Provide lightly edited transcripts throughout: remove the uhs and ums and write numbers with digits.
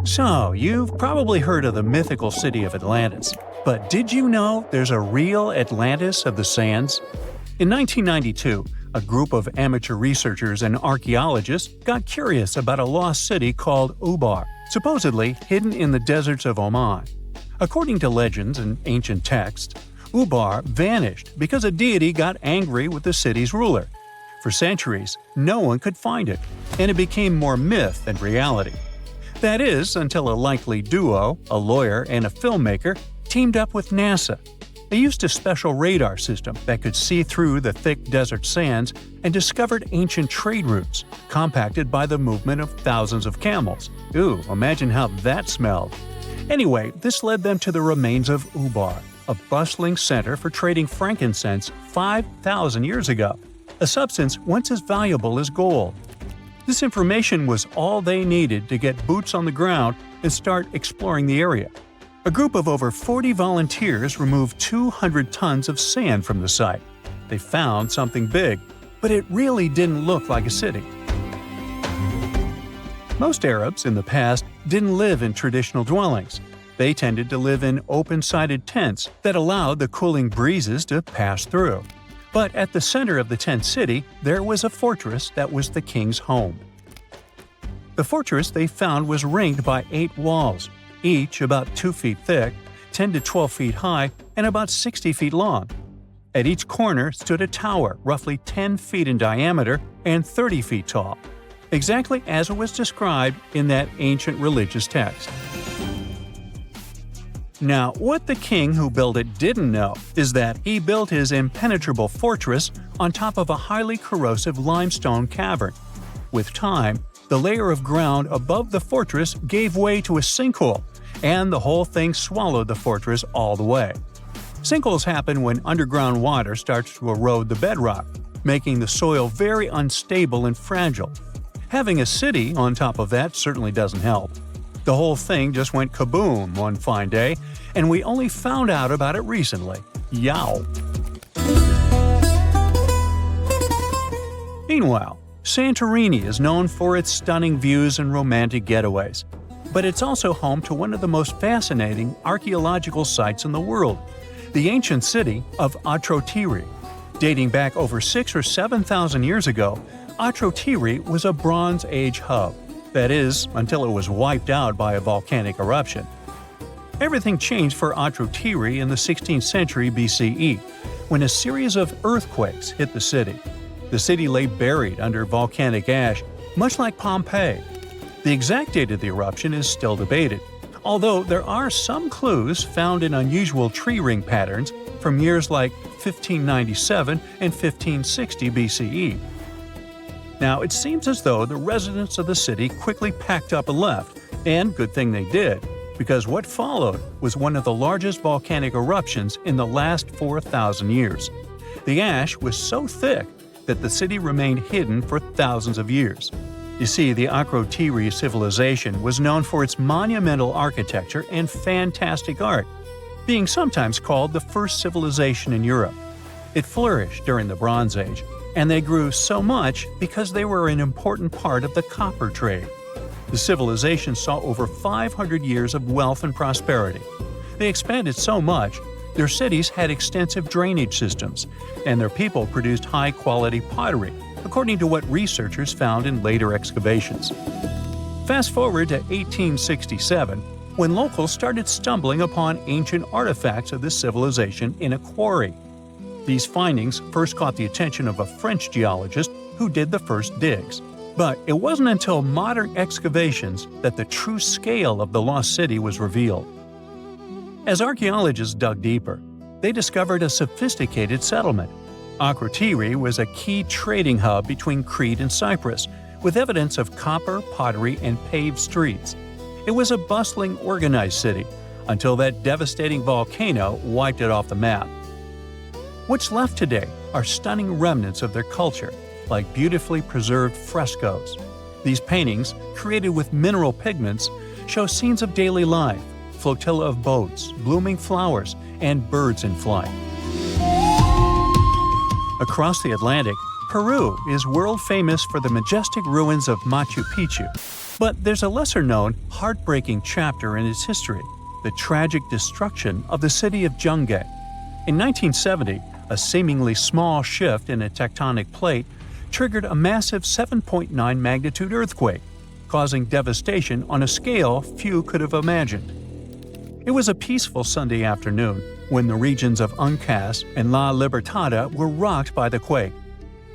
So, you've probably heard of the mythical city of Atlantis. But did you know there's a real Atlantis of the sands? In 1992, a group of amateur researchers and archaeologists got curious about a lost city called Ubar, supposedly hidden in the deserts of Oman. According to legends and ancient texts, Ubar vanished because a deity got angry with the city's ruler. For centuries, no one could find it, and it became more myth than reality. That is, until a likely duo, a lawyer and a filmmaker, teamed up with NASA. They used a special radar system that could see through the thick desert sands and discovered ancient trade routes, compacted by the movement of thousands of camels. Ooh, imagine how that smelled. Anyway, this led them to the remains of Ubar, a bustling center for trading frankincense 5,000 years ago, a substance once as valuable as gold. This information was all they needed to get boots on the ground and start exploring the area. A group of over 40 volunteers removed 200 tons of sand from the site. They found something big, but it really didn't look like a city. Most Arabs in the past didn't live in traditional dwellings. They tended to live in open-sided tents that allowed the cooling breezes to pass through. But at the center of the tent city, there was a fortress that was the king's home. The fortress they found was ringed by 8 walls, each about 2 feet thick, 10 to 12 feet high, and about 60 feet long. At each corner stood a tower roughly 10 feet in diameter and 30 feet tall, exactly as it was described in that ancient religious text. Now, what the king who built it didn't know is that he built his impenetrable fortress on top of a highly corrosive limestone cavern. With time, the layer of ground above the fortress gave way to a sinkhole, and the whole thing swallowed the fortress all the way. Sinkholes happen when underground water starts to erode the bedrock, making the soil very unstable and fragile. Having a city on top of that certainly doesn't help. The whole thing just went kaboom one fine day, and we only found out about it recently. Yow! Meanwhile, Santorini is known for its stunning views and romantic getaways. But it's also home to one of the most fascinating archaeological sites in the world, the ancient city of Atrotiri. Dating back over 6,000 or 7,000 years ago, Atrotiri was a Bronze Age hub. That is, until it was wiped out by a volcanic eruption. Everything changed for Atrotiri in the 16th century BCE, when a series of earthquakes hit the city. The city lay buried under volcanic ash, much like Pompeii. The exact date of the eruption is still debated, although there are some clues found in unusual tree ring patterns from years like 1597 and 1560 BCE. Now, it seems as though the residents of the city quickly packed up and left, and good thing they did, because what followed was one of the largest volcanic eruptions in the last 4,000 years. The ash was so thick that the city remained hidden for thousands of years. You see, the Akrotiri civilization was known for its monumental architecture and fantastic art, being sometimes called the first civilization in Europe. It flourished during the Bronze Age, and they grew so much because they were an important part of the copper trade. The civilization saw over 500 years of wealth and prosperity. They expanded so much, their cities had extensive drainage systems, and their people produced high-quality pottery, according to what researchers found in later excavations. Fast forward to 1867, when locals started stumbling upon ancient artifacts of this civilization in a quarry. These findings first caught the attention of a French geologist who did the first digs. But it wasn't until modern excavations that the true scale of the lost city was revealed. As archaeologists dug deeper, they discovered a sophisticated settlement. Akrotiri was a key trading hub between Crete and Cyprus, with evidence of copper, pottery, and paved streets. It was a bustling, organized city, until that devastating volcano wiped it off the map. What's left today are stunning remnants of their culture, like beautifully preserved frescoes. These paintings, created with mineral pigments, show scenes of daily life, flotilla of boats, blooming flowers, and birds in flight. Across the Atlantic, Peru is world famous for the majestic ruins of Machu Picchu. But there's a lesser-known, heartbreaking chapter in its history, the tragic destruction of the city of Jungay. In 1970, a seemingly small shift in a tectonic plate triggered a massive 7.9 magnitude earthquake, causing devastation on a scale few could have imagined. It was a peaceful Sunday afternoon when the regions of Uncas and La Libertada were rocked by the quake.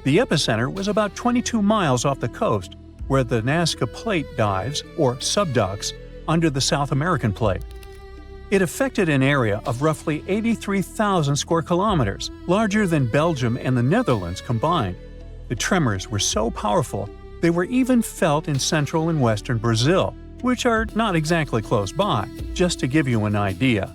The epicenter was about 22 miles off the coast, where the Nazca Plate dives, or subducts, under the South American plate. It affected an area of roughly 83,000 square kilometers, larger than Belgium and the Netherlands combined. The tremors were so powerful, they were even felt in central and western Brazil, which are not exactly close by, just to give you an idea.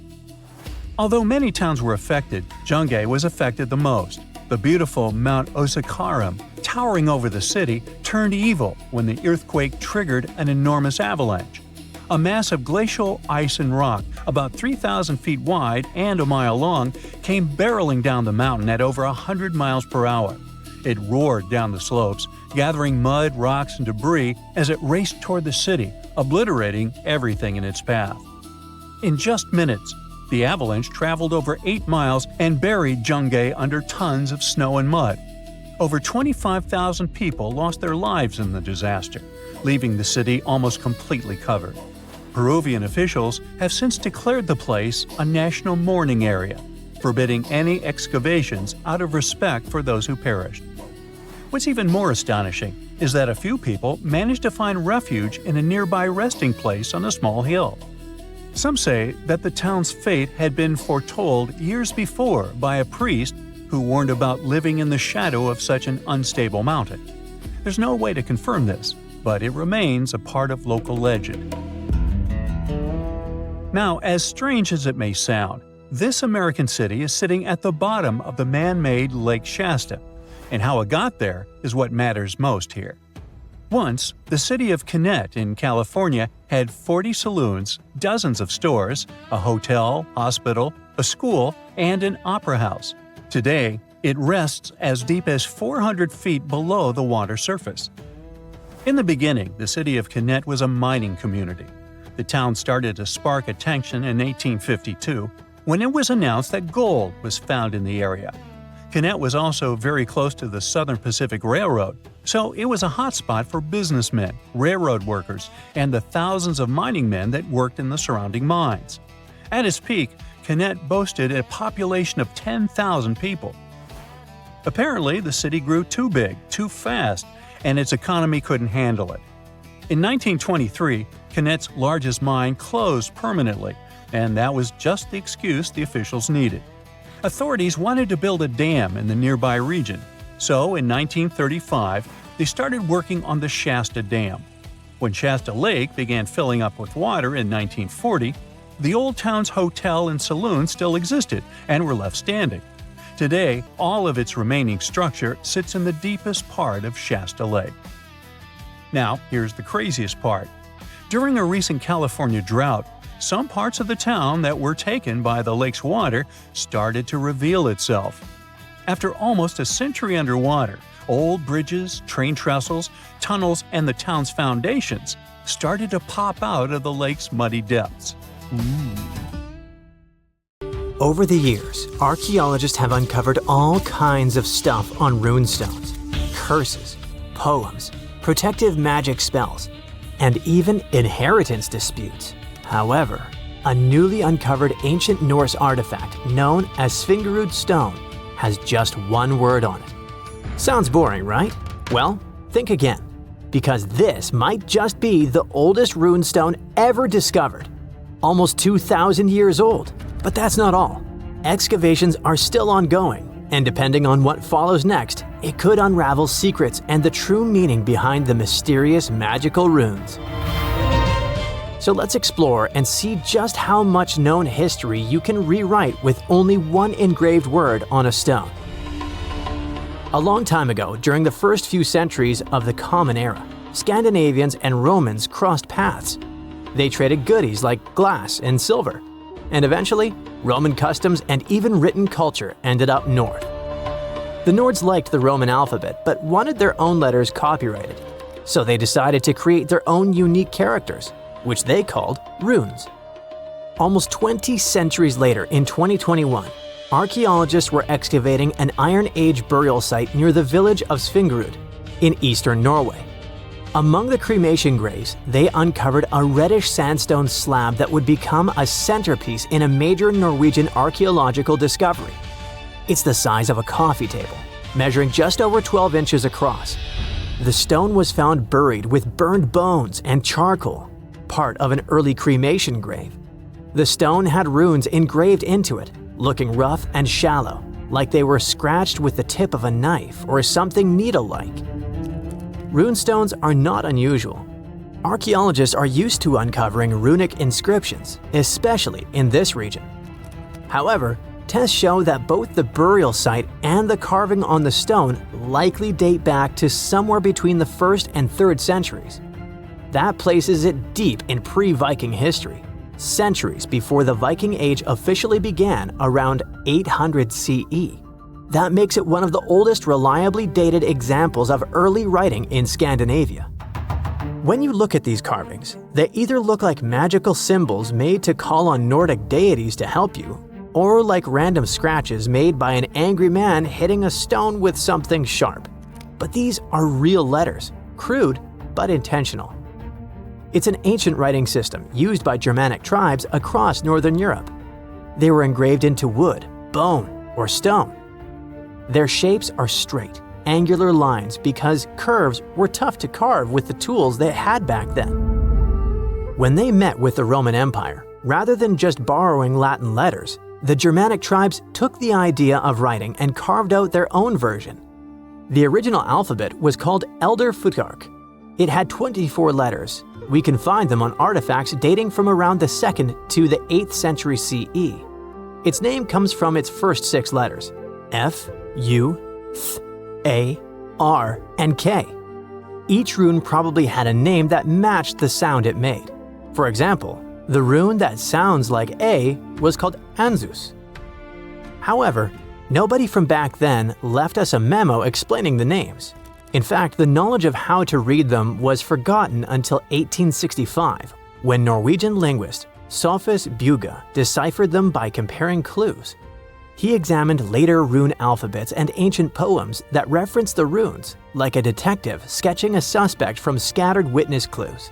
Although many towns were affected, Jungay was affected the most. The beautiful Mount Osakaram, towering over the city, turned evil when the earthquake triggered an enormous avalanche. A mass of glacial ice and rock, about 3,000 feet wide and a mile long, came barreling down the mountain at over 100 miles per hour. It roared down the slopes, gathering mud, rocks, and debris as it raced toward the city, obliterating everything in its path. In just minutes, the avalanche traveled over 8 miles and buried Jungay under tons of snow and mud. Over 25,000 people lost their lives in the disaster, leaving the city almost completely covered. Peruvian officials have since declared the place a national mourning area, forbidding any excavations out of respect for those who perished. What's even more astonishing is that a few people managed to find refuge in a nearby resting place on a small hill. Some say that the town's fate had been foretold years before by a priest who warned about living in the shadow of such an unstable mountain. There's no way to confirm this, but it remains a part of local legend. Now, as strange as it may sound, this American city is sitting at the bottom of the man-made Lake Shasta, and how it got there is what matters most here. Once, the city of Gannett in California had 40 saloons, dozens of stores, a hotel, hospital, a school, and an opera house. Today, it rests as deep as 400 feet below the water surface. In the beginning, the city of Gannett was a mining community. The town started to spark attention in 1852 when it was announced that gold was found in the area. Gannett was also very close to the Southern Pacific Railroad, so it was a hotspot for businessmen, railroad workers, and the thousands of mining men that worked in the surrounding mines. At its peak, Gannett boasted a population of 10,000 people. Apparently, the city grew too big, too fast, and its economy couldn't handle it. In 1923, Gannett's largest mine closed permanently, and that was just the excuse the officials needed. Authorities wanted to build a dam in the nearby region, so in 1935, they started working on the Shasta Dam. When Shasta Lake began filling up with water in 1940, the old town's hotel and saloon still existed and were left standing. Today, all of its remaining structure sits in the deepest part of Shasta Lake. Now, here's the craziest part. During a recent California drought, some parts of the town that were taken by the lake's water started to reveal itself. After almost a century underwater, old bridges, train trestles, tunnels, and the town's foundations started to pop out of the lake's muddy depths. Over the years, archaeologists have uncovered all kinds of stuff on runestones: curses, poems, protective magic spells, and even inheritance disputes. However, a newly uncovered ancient Norse artifact known as Svingerud stone has just one word on it. Sounds boring, right? Well, think again, because this might just be the oldest runestone ever discovered. Almost 2,000 years old. But that's not all. Excavations are still ongoing, and depending on what follows next, it could unravel secrets and the true meaning behind the mysterious magical runes. So let's explore and see just how much known history you can rewrite with only one engraved word on a stone. A long time ago, during the first few centuries of the Common Era, Scandinavians and Romans crossed paths. They traded goodies like glass and silver. And eventually, Roman customs and even written culture ended up north. The Nords liked the Roman alphabet but wanted their own letters copyrighted. so they decided to create their own unique characters, which they called runes. Almost 20 centuries later, in 2021, archaeologists were excavating an Iron Age burial site near the village of Svingerud in eastern Norway. Among the cremation graves, they uncovered a reddish sandstone slab that would become a centerpiece in a major Norwegian archaeological discovery. It's the size of a coffee table, measuring just over 12 inches across. The stone was found buried with burned bones and charcoal, part of an early cremation grave. The stone had runes engraved into it, looking rough and shallow, like they were scratched with the tip of a knife or something needle-like. Runestones are not unusual. Archaeologists are used to uncovering runic inscriptions, especially in this region. However, tests show that both the burial site and the carving on the stone likely date back to somewhere between the 1st and 3rd centuries. That places it deep in pre-Viking history, centuries before the Viking Age officially began around 800 CE. That makes it one of the oldest reliably dated examples of early writing in Scandinavia. When you look at these carvings, they either look like magical symbols made to call on Nordic deities to help you, or like random scratches made by an angry man hitting a stone with something sharp. But these are real letters, crude but intentional. It's an ancient writing system used by Germanic tribes across Northern Europe. They were engraved into wood, bone, or stone. Their shapes are straight, angular lines because curves were tough to carve with the tools they had back then. When they met with the Roman Empire, rather than just borrowing Latin letters, the Germanic tribes took the idea of writing and carved out their own version. The original alphabet was called Elder Futhark. It had 24 letters. We can find them on artifacts dating from around the 2nd to the 8th century CE. Its name comes from its first 6 letters: F, U, Th, A, R, and K. Each rune probably had a name that matched the sound it made. For example, the rune that sounds like A was called Anzus. However, nobody from back then left us a memo explaining the names. In fact, the knowledge of how to read them was forgotten until 1865, when Norwegian linguist Sophus Bugge deciphered them by comparing clues. He examined later rune alphabets and ancient poems that referenced the runes, like a detective sketching a suspect from scattered witness clues.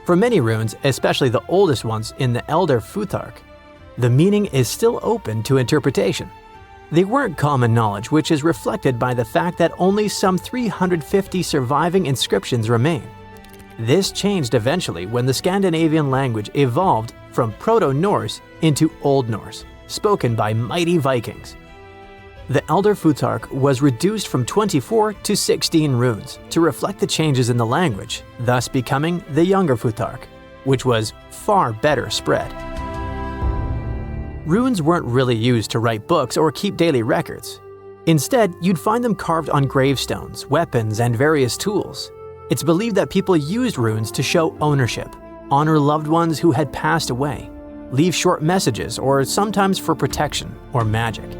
For many runes, especially the oldest ones in the Elder Futhark, the meaning is still open to interpretation. They weren't common knowledge, which is reflected by the fact that only some 350 surviving inscriptions remain. This changed eventually when the Scandinavian language evolved from Proto-Norse into Old Norse, spoken by mighty Vikings. The Elder Futhark was reduced from 24 to 16 runes to reflect the changes in the language, thus becoming the Younger Futhark, which was far better spread. Runes weren't really used to write books or keep daily records. Instead, you'd find them carved on gravestones, weapons, and various tools. It's believed that people used runes to show ownership, honor loved ones who had passed away, leave short messages, or sometimes for protection or magic.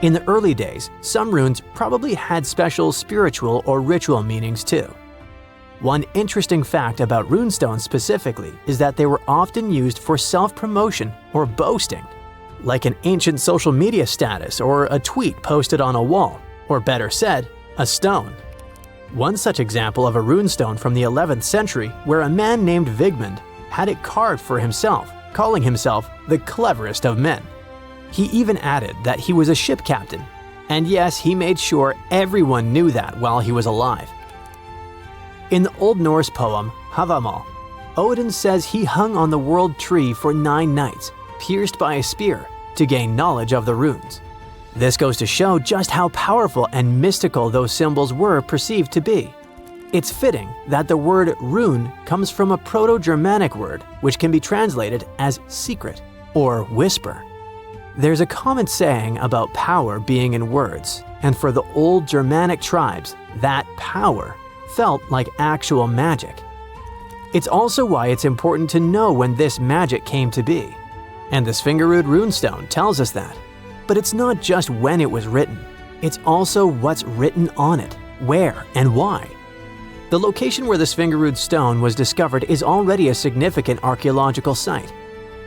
In the early days, some runes probably had special spiritual or ritual meanings too. One interesting fact about runestones specifically is that they were often used for self-promotion or boasting, like an ancient social media status or a tweet posted on a wall, or better said, a stone. One such example of a runestone from the 11th century where a man named Vigmund had it carved for himself, calling himself the cleverest of men. He even added that he was a ship captain, and yes, he made sure everyone knew that while he was alive. In the Old Norse poem Havamal, Odin says he hung on the world tree for 9 nights, pierced by a spear, to gain knowledge of the runes. This goes to show just how powerful and mystical those symbols were perceived to be. It's fitting that the word rune comes from a Proto-Germanic word which can be translated as secret or whisper. There's a common saying about power being in words, and for the old Germanic tribes, that power felt like actual magic. It's also why it's important to know when this magic came to be. And the Svingerud runestone tells us that. But it's not just when it was written, it's also what's written on it, where and why. The location where the Svingerud stone was discovered is already a significant archaeological site.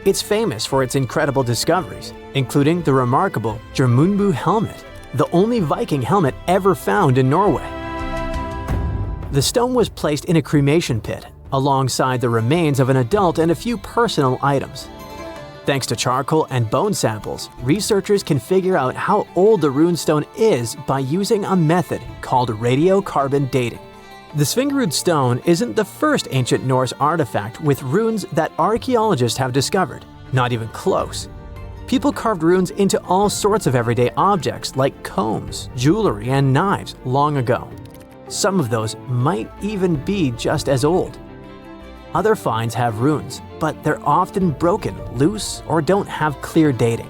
It's famous for its incredible discoveries, including the remarkable Jormungbu helmet, the only Viking helmet ever found in Norway. The stone was placed in a cremation pit, alongside the remains of an adult and a few personal items. Thanks to charcoal and bone samples, researchers can figure out how old the runestone is by using a method called radiocarbon dating. The Svingerud stone isn't the first ancient Norse artifact with runes that archaeologists have discovered, not even close. People carved runes into all sorts of everyday objects like combs, jewelry, and knives long ago. Some of those might even be just as old. Other finds have runes, but they're often broken, loose, or don't have clear dating.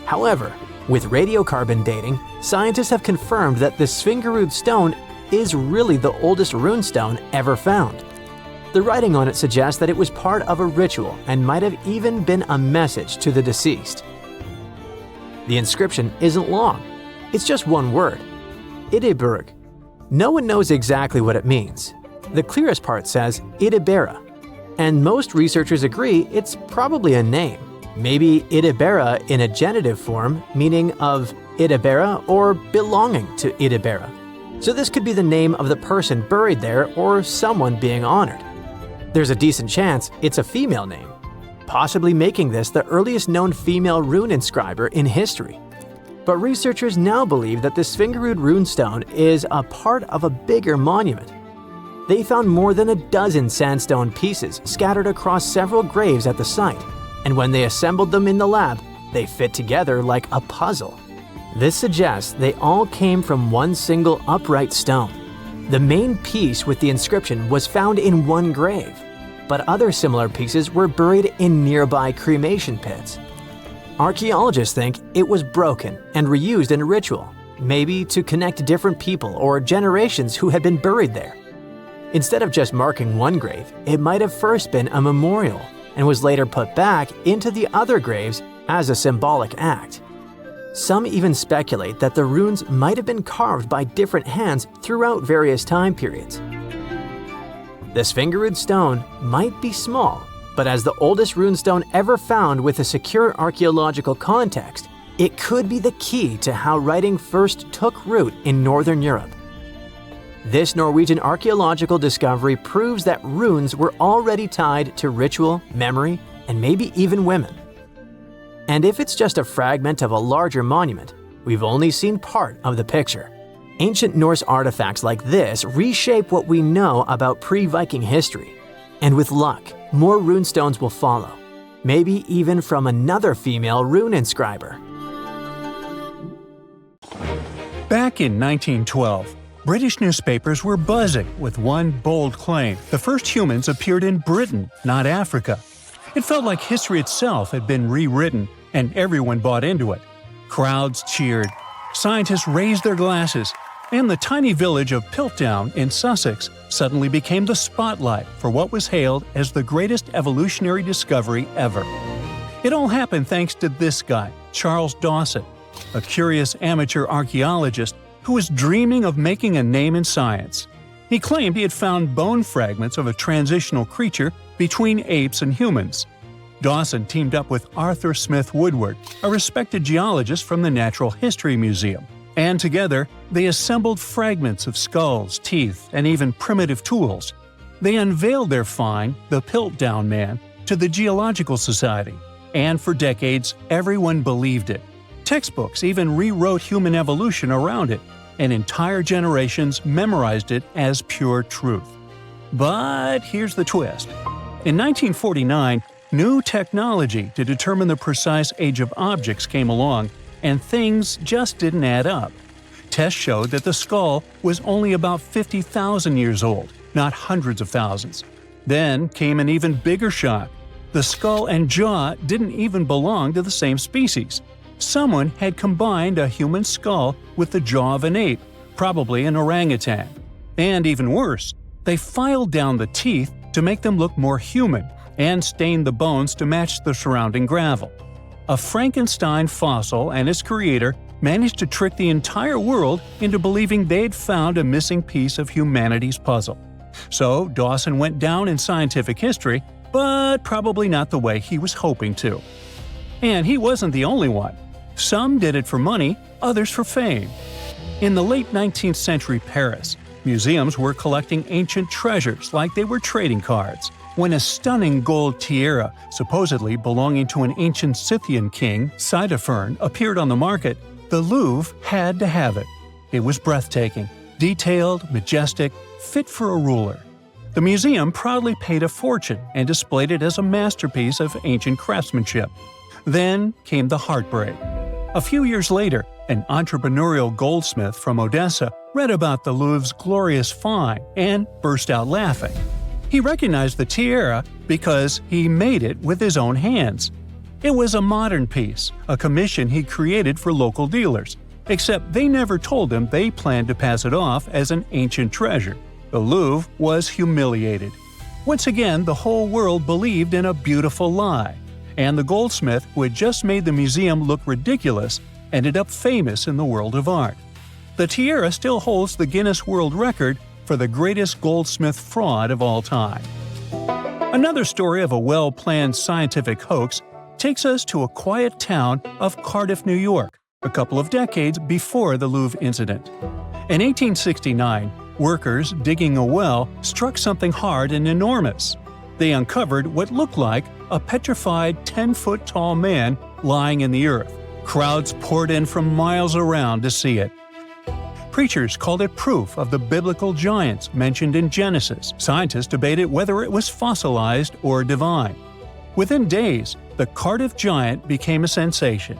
However, with radiocarbon dating, scientists have confirmed that the Svingerud stone is really the oldest runestone ever found. The writing on it suggests that it was part of a ritual and might have even been a message to the deceased. The inscription isn't long. It's just one word: Idiburg. No one knows exactly what it means. The clearest part says Idibera, and most researchers agree it's probably a name. Maybe Idibera in a genitive form, meaning of Idibera or belonging to Idibera. So this could be the name of the person buried there or someone being honored. There's a decent chance it's a female name, possibly making this the earliest known female rune inscriber in history. But researchers now believe that the Svingerud runestone is a part of a bigger monument. They found more than a dozen sandstone pieces scattered across several graves at the site, and when they assembled them in the lab, they fit together like a puzzle. This suggests they all came from one single upright stone. The main piece with the inscription was found in one grave, but other similar pieces were buried in nearby cremation pits. Archaeologists think it was broken and reused in a ritual, maybe to connect different people or generations who had been buried there. Instead of just marking one grave, it might have first been a memorial and was later put back into the other graves as a symbolic act. Some even speculate that the runes might have been carved by different hands throughout various time periods. The Svingerud stone might be small, but as the oldest runestone ever found with a secure archaeological context, it could be the key to how writing first took root in Northern Europe. This Norwegian archaeological discovery proves that runes were already tied to ritual, memory, and maybe even women. And if it's just a fragment of a larger monument, we've only seen part of the picture. Ancient Norse artifacts like this reshape what we know about pre-Viking history. And with luck, more runestones will follow, maybe even from another female rune inscriber. Back in 1912, British newspapers were buzzing with one bold claim: the first humans appeared in Britain, not Africa. It felt like history itself had been rewritten, and everyone bought into it. Crowds cheered, scientists raised their glasses, and the tiny village of Piltdown in Sussex suddenly became the spotlight for what was hailed as the greatest evolutionary discovery ever. It all happened thanks to this guy, Charles Dawson, a curious amateur archaeologist who was dreaming of making a name in science. He claimed he had found bone fragments of a transitional creature between apes and humans. Dawson teamed up with Arthur Smith Woodward, a respected geologist from the Natural History Museum, and together they assembled fragments of skulls, teeth, and even primitive tools. They unveiled their find, the Piltdown Man, to the Geological Society, and for decades everyone believed it. Textbooks even rewrote human evolution around it, and entire generations memorized it as pure truth. But here's the twist. In 1949, new technology to determine the precise age of objects came along, and things just didn't add up. Tests showed that the skull was only about 50,000 years old, not hundreds of thousands. Then came an even bigger shock. The skull and jaw didn't even belong to the same species. Someone had combined a human skull with the jaw of an ape, probably an orangutan. And even worse, they filed down the teeth to make them look more human, and stained the bones to match the surrounding gravel. A Frankenstein fossil and its creator managed to trick the entire world into believing they'd found a missing piece of humanity's puzzle. So Dawson went down in scientific history, but probably not the way he was hoping to. And he wasn't the only one. Some did it for money, others for fame. In the late 19th century Paris, museums were collecting ancient treasures like they were trading cards. When a stunning gold tiara, supposedly belonging to an ancient Scythian king, Ctesiphon, appeared on the market, the Louvre had to have it. It was breathtaking, detailed, majestic, fit for a ruler. The museum proudly paid a fortune and displayed it as a masterpiece of ancient craftsmanship. Then came the heartbreak. A few years later, an entrepreneurial goldsmith from Odessa read about the Louvre's glorious find and burst out laughing. He recognized the tiara because he made it with his own hands. It was a modern piece, a commission he created for local dealers, except they never told him they planned to pass it off as an ancient treasure. The Louvre was humiliated. Once again, the whole world believed in a beautiful lie, and the goldsmith who had just made the museum look ridiculous ended up famous in the world of art. The tiara still holds the Guinness World Record for the greatest goldsmith fraud of all time. Another story of a well-planned scientific hoax takes us to a quiet town of Cardiff, New York, a couple of decades before the Louvre incident. In 1869, workers digging a well struck something hard and enormous. They uncovered what looked like a petrified 10-foot-tall man lying in the earth. Crowds poured in from miles around to see it. Preachers called it proof of the biblical giants mentioned in Genesis. Scientists debated whether it was fossilized or divine. Within days, the Cardiff giant became a sensation.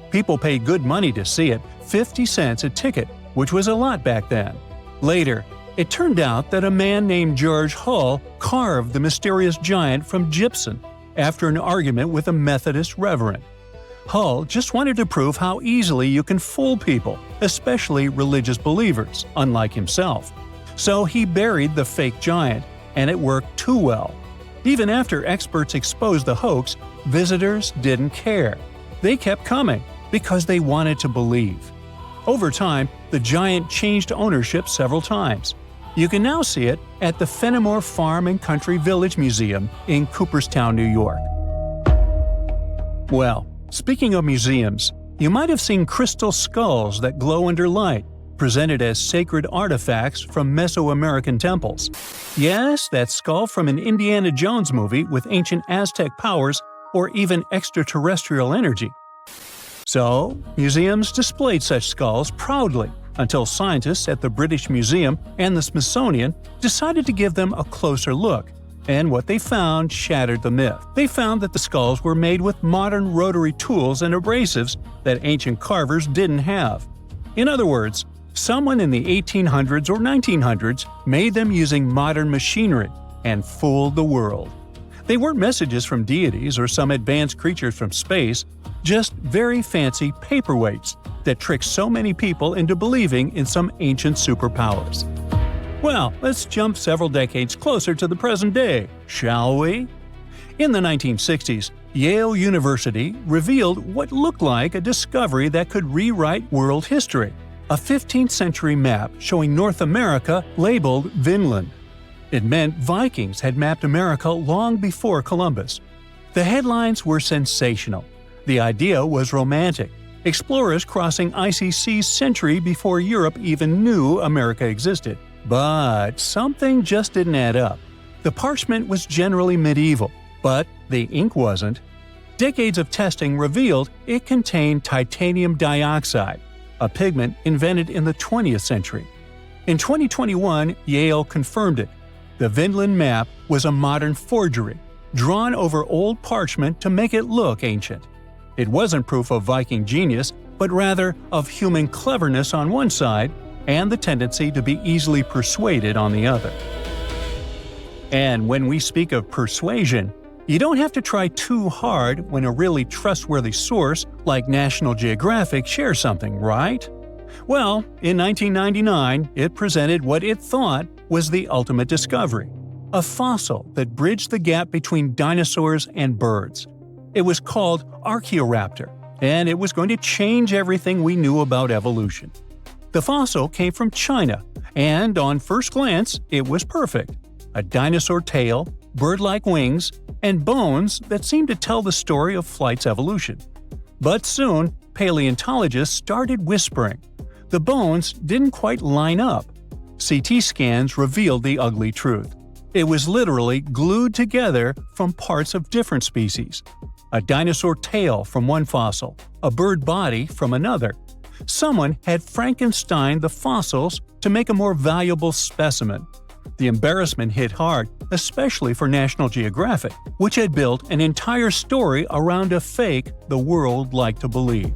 People paid good money to see it, 50 cents a ticket, which was a lot back then. Later, it turned out that a man named George Hull carved the mysterious giant from gypsum after an argument with a Methodist reverend. Hull just wanted to prove how easily you can fool people, especially religious believers, unlike himself. So he buried the fake giant, and it worked too well. Even after experts exposed the hoax, visitors didn't care. They kept coming because they wanted to believe. Over time, the giant changed ownership several times. You can now see it at the Fenimore Farm and Country Village Museum in Cooperstown, New York. Well, speaking of museums, you might have seen crystal skulls that glow under light, presented as sacred artifacts from Mesoamerican temples. Yes, that skull from an Indiana Jones movie with ancient Aztec powers or even extraterrestrial energy. So, museums displayed such skulls proudly until scientists at the British Museum and the Smithsonian decided to give them a closer look. And what they found shattered the myth. They found that the skulls were made with modern rotary tools and abrasives that ancient carvers didn't have. In other words, someone in the 1800s or 1900s made them using modern machinery and fooled the world. They weren't messages from deities or some advanced creatures from space, just very fancy paperweights that tricked so many people into believing in some ancient superpowers. Well, let's jump several decades closer to the present day, shall we? In the 1960s, Yale University revealed what looked like a discovery that could rewrite world history: a 15th century map showing North America labeled Vinland. It meant Vikings had mapped America long before Columbus. The headlines were sensational. The idea was romantic. Explorers crossing icy seas century before Europe even knew America existed. But something just didn't add up. The parchment was generally medieval, but the ink wasn't. Decades of testing revealed it contained titanium dioxide, a pigment invented in the 20th century. In 2021, Yale confirmed it. The Vinland map was a modern forgery, drawn over old parchment to make it look ancient. It wasn't proof of Viking genius, but rather of human cleverness on one side and the tendency to be easily persuaded on the other. And when we speak of persuasion, you don't have to try too hard when a really trustworthy source like National Geographic shares something, right? Well, in 1999, it presented what it thought was the ultimate discovery: a fossil that bridged the gap between dinosaurs and birds. It was called Archaeoraptor, and it was going to change everything we knew about evolution. The fossil came from China, and on first glance, it was perfect. A dinosaur tail, bird-like wings, and bones that seemed to tell the story of flight's evolution. But soon, paleontologists started whispering. The bones didn't quite line up. CT scans revealed the ugly truth. It was literally glued together from parts of different species. A dinosaur tail from one fossil, a bird body from another. Someone had Frankensteined the fossils to make a more valuable specimen. The embarrassment hit hard, especially for National Geographic, which had built an entire story around a fake the world liked to believe.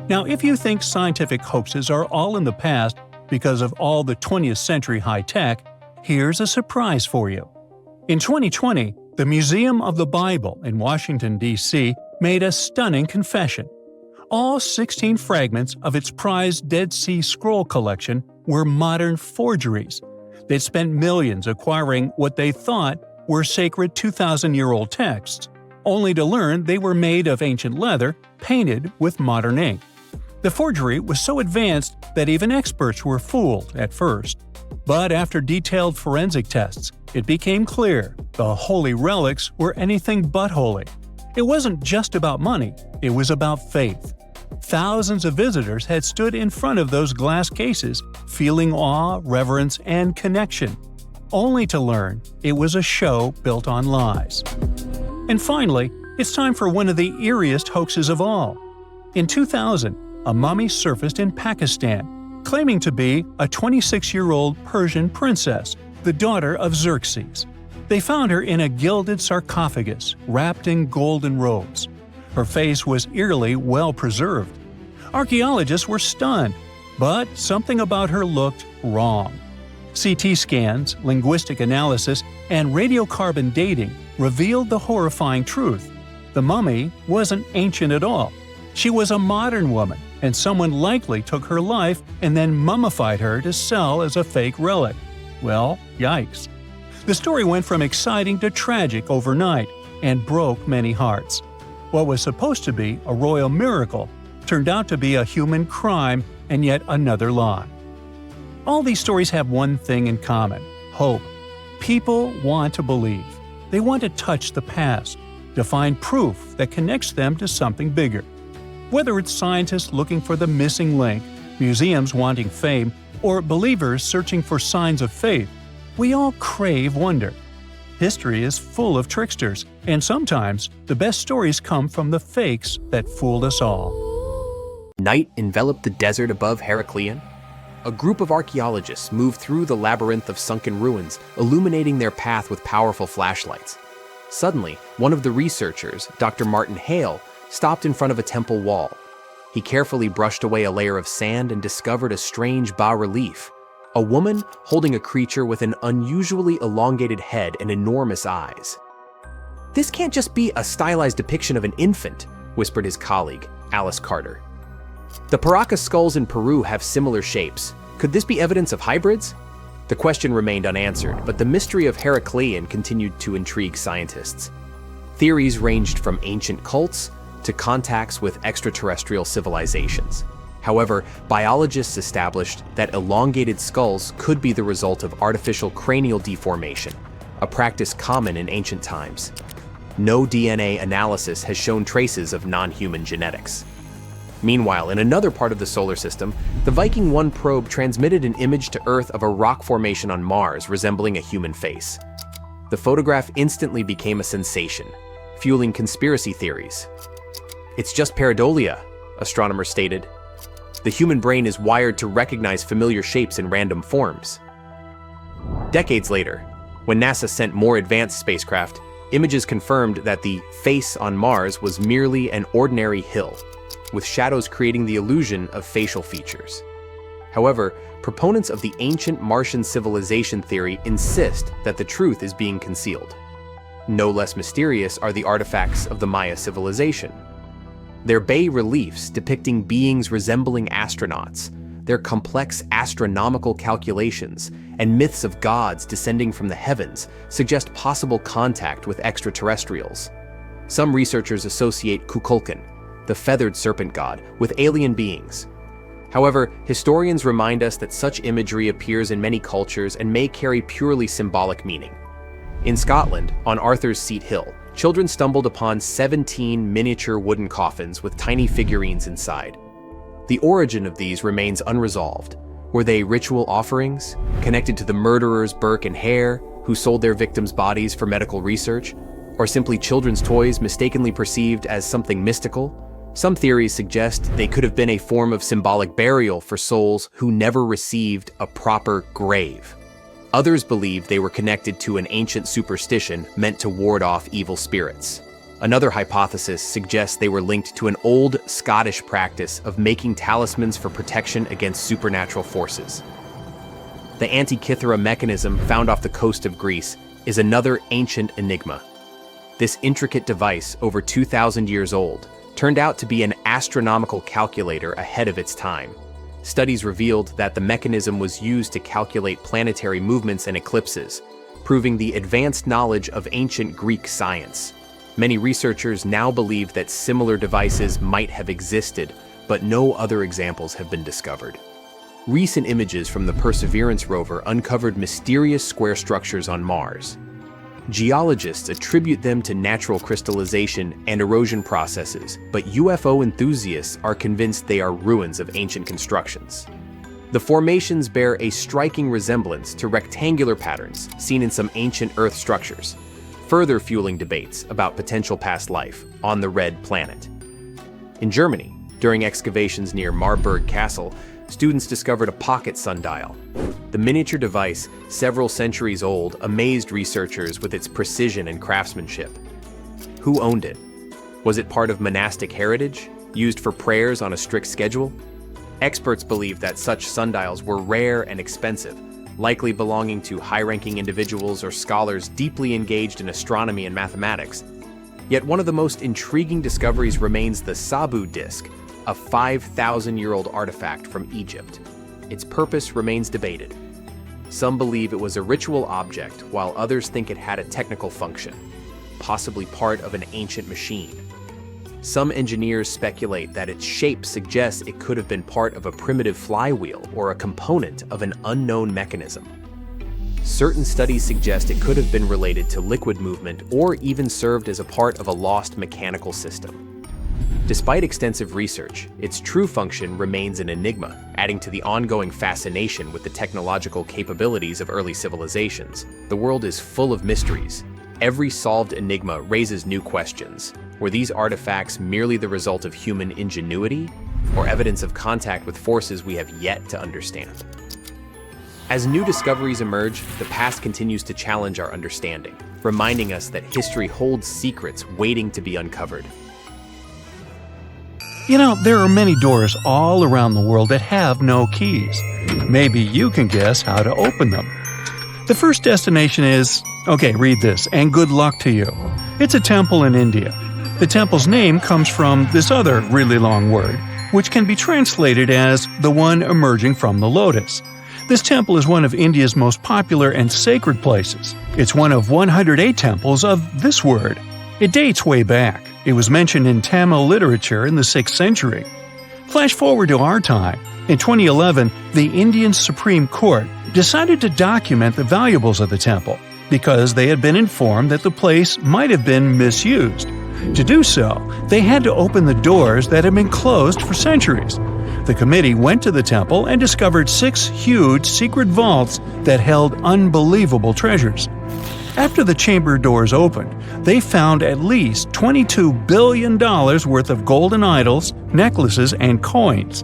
Now, if you think scientific hoaxes are all in the past because of all the 20th century high-tech, here's a surprise for you. In 2020, the Museum of the Bible in Washington, D.C. made a stunning confession. All 16 fragments of its prized Dead Sea Scroll collection were modern forgeries. They'd spent millions acquiring what they thought were sacred 2,000-year-old texts, only to learn they were made of ancient leather painted with modern ink. The forgery was so advanced that even experts were fooled at first. But after detailed forensic tests, it became clear the holy relics were anything but holy. It wasn't just about money, it was about faith. Thousands of visitors had stood in front of those glass cases, feeling awe, reverence, and connection, only to learn it was a show built on lies. And finally, it's time for one of the eeriest hoaxes of all. In 2000, a mummy surfaced in Pakistan, claiming to be a 26-year-old Persian princess, the daughter of Xerxes. They found her in a gilded sarcophagus, wrapped in golden robes. Her face was eerily well preserved. Archaeologists were stunned, but something about her looked wrong. CT scans, linguistic analysis, and radiocarbon dating revealed the horrifying truth. The mummy wasn't ancient at all. She was a modern woman, and someone likely took her life and then mummified her to sell as a fake relic. Well, yikes. The story went from exciting to tragic overnight and broke many hearts. What was supposed to be a royal miracle turned out to be a human crime and yet another lie. All these stories have one thing in common: hope. People want to believe. They want to touch the past, to find proof that connects them to something bigger. Whether it's scientists looking for the missing link, museums wanting fame, or believers searching for signs of faith, we all crave wonder. History is full of tricksters, and sometimes the best stories come from the fakes that fooled us all. Night enveloped the desert above Heraklion. A group of archaeologists moved through the labyrinth of sunken ruins, illuminating their path with powerful flashlights. Suddenly, one of the researchers, Dr. Martin Hale, stopped in front of a temple wall. He carefully brushed away a layer of sand and discovered a strange bas-relief. A woman holding a creature with an unusually elongated head and enormous eyes. "This can't just be a stylized depiction of an infant," whispered his colleague, Alice Carter. "The Paracas skulls in Peru have similar shapes. Could this be evidence of hybrids?" The question remained unanswered, but the mystery of Heraklion continued to intrigue scientists. Theories ranged from ancient cults to contacts with extraterrestrial civilizations. However, biologists established that elongated skulls could be the result of artificial cranial deformation, a practice common in ancient times. No DNA analysis has shown traces of non-human genetics. Meanwhile, in another part of the solar system, the Viking 1 probe transmitted an image to Earth of a rock formation on Mars resembling a human face. The photograph instantly became a sensation, fueling conspiracy theories. "It's just pareidolia," astronomers stated. "The human brain is wired to recognize familiar shapes in random forms." Decades later, when NASA sent more advanced spacecraft, images confirmed that the face on Mars was merely an ordinary hill, with shadows creating the illusion of facial features. However, proponents of the ancient Martian civilization theory insist that the truth is being concealed. No less mysterious are the artifacts of the Maya civilization. Their bas-reliefs depicting beings resembling astronauts, their complex astronomical calculations, and myths of gods descending from the heavens suggest possible contact with extraterrestrials. Some researchers associate Kukulkan, the feathered serpent god, with alien beings. However, historians remind us that such imagery appears in many cultures and may carry purely symbolic meaning. In Scotland, on Arthur's Seat Hill, children stumbled upon 17 miniature wooden coffins with tiny figurines inside. The origin of these remains unresolved. Were they ritual offerings, connected to the murderers Burke and Hare, who sold their victims' bodies for medical research, or simply children's toys mistakenly perceived as something mystical? Some theories suggest they could have been a form of symbolic burial for souls who never received a proper grave. Others believe they were connected to an ancient superstition meant to ward off evil spirits. Another hypothesis suggests they were linked to an old Scottish practice of making talismans for protection against supernatural forces. The Antikythera mechanism found off the coast of Greece is another ancient enigma. This intricate device, over 2,000 years old, turned out to be an astronomical calculator ahead of its time. Studies revealed that the mechanism was used to calculate planetary movements and eclipses, proving the advanced knowledge of ancient Greek science. Many researchers now believe that similar devices might have existed, but no other examples have been discovered. Recent images from the Perseverance rover uncovered mysterious square structures on Mars. Geologists attribute them to natural crystallization and erosion processes, but UFO enthusiasts are convinced they are ruins of ancient constructions. The formations bear a striking resemblance to rectangular patterns seen in some ancient Earth structures, further fueling debates about potential past life on the Red Planet. In Germany, during excavations near Marburg Castle, students discovered a pocket sundial. The miniature device, several centuries old, amazed researchers with its precision and craftsmanship. Who owned it? Was it part of monastic heritage, used for prayers on a strict schedule? Experts believe that such sundials were rare and expensive, likely belonging to high-ranking individuals or scholars deeply engaged in astronomy and mathematics. Yet one of the most intriguing discoveries remains the Sabu disc, a 5,000-year-old artifact from Egypt. Its purpose remains debated. Some believe it was a ritual object, while others think it had a technical function, possibly part of an ancient machine. Some engineers speculate that its shape suggests it could have been part of a primitive flywheel or a component of an unknown mechanism. Certain studies suggest it could have been related to liquid movement or even served as a part of a lost mechanical system. Despite extensive research, its true function remains an enigma, adding to the ongoing fascination with the technological capabilities of early civilizations. The world is full of mysteries. Every solved enigma raises new questions. Were these artifacts merely the result of human ingenuity, or evidence of contact with forces we have yet to understand? As new discoveries emerge, the past continues to challenge our understanding, reminding us that history holds secrets waiting to be uncovered. You know, there are many doors all around the world that have no keys. Maybe you can guess how to open them. The first destination is, okay, read this, and good luck to you. It's a temple in India. The temple's name comes from this other really long word, which can be translated as the one emerging from the lotus. This temple is one of India's most popular and sacred places. It's one of 108 temples of this word. It dates way back. It was mentioned in Tamil literature in the 6th century. Flash forward to our time. In 2011, the Indian Supreme Court decided to document the valuables of the temple because they had been informed that the place might have been misused. To do so, they had to open the doors that had been closed for centuries. The committee went to the temple and discovered 6 huge secret vaults that held unbelievable treasures. After the chamber doors opened, they found at least $22 billion worth of golden idols, necklaces, and coins.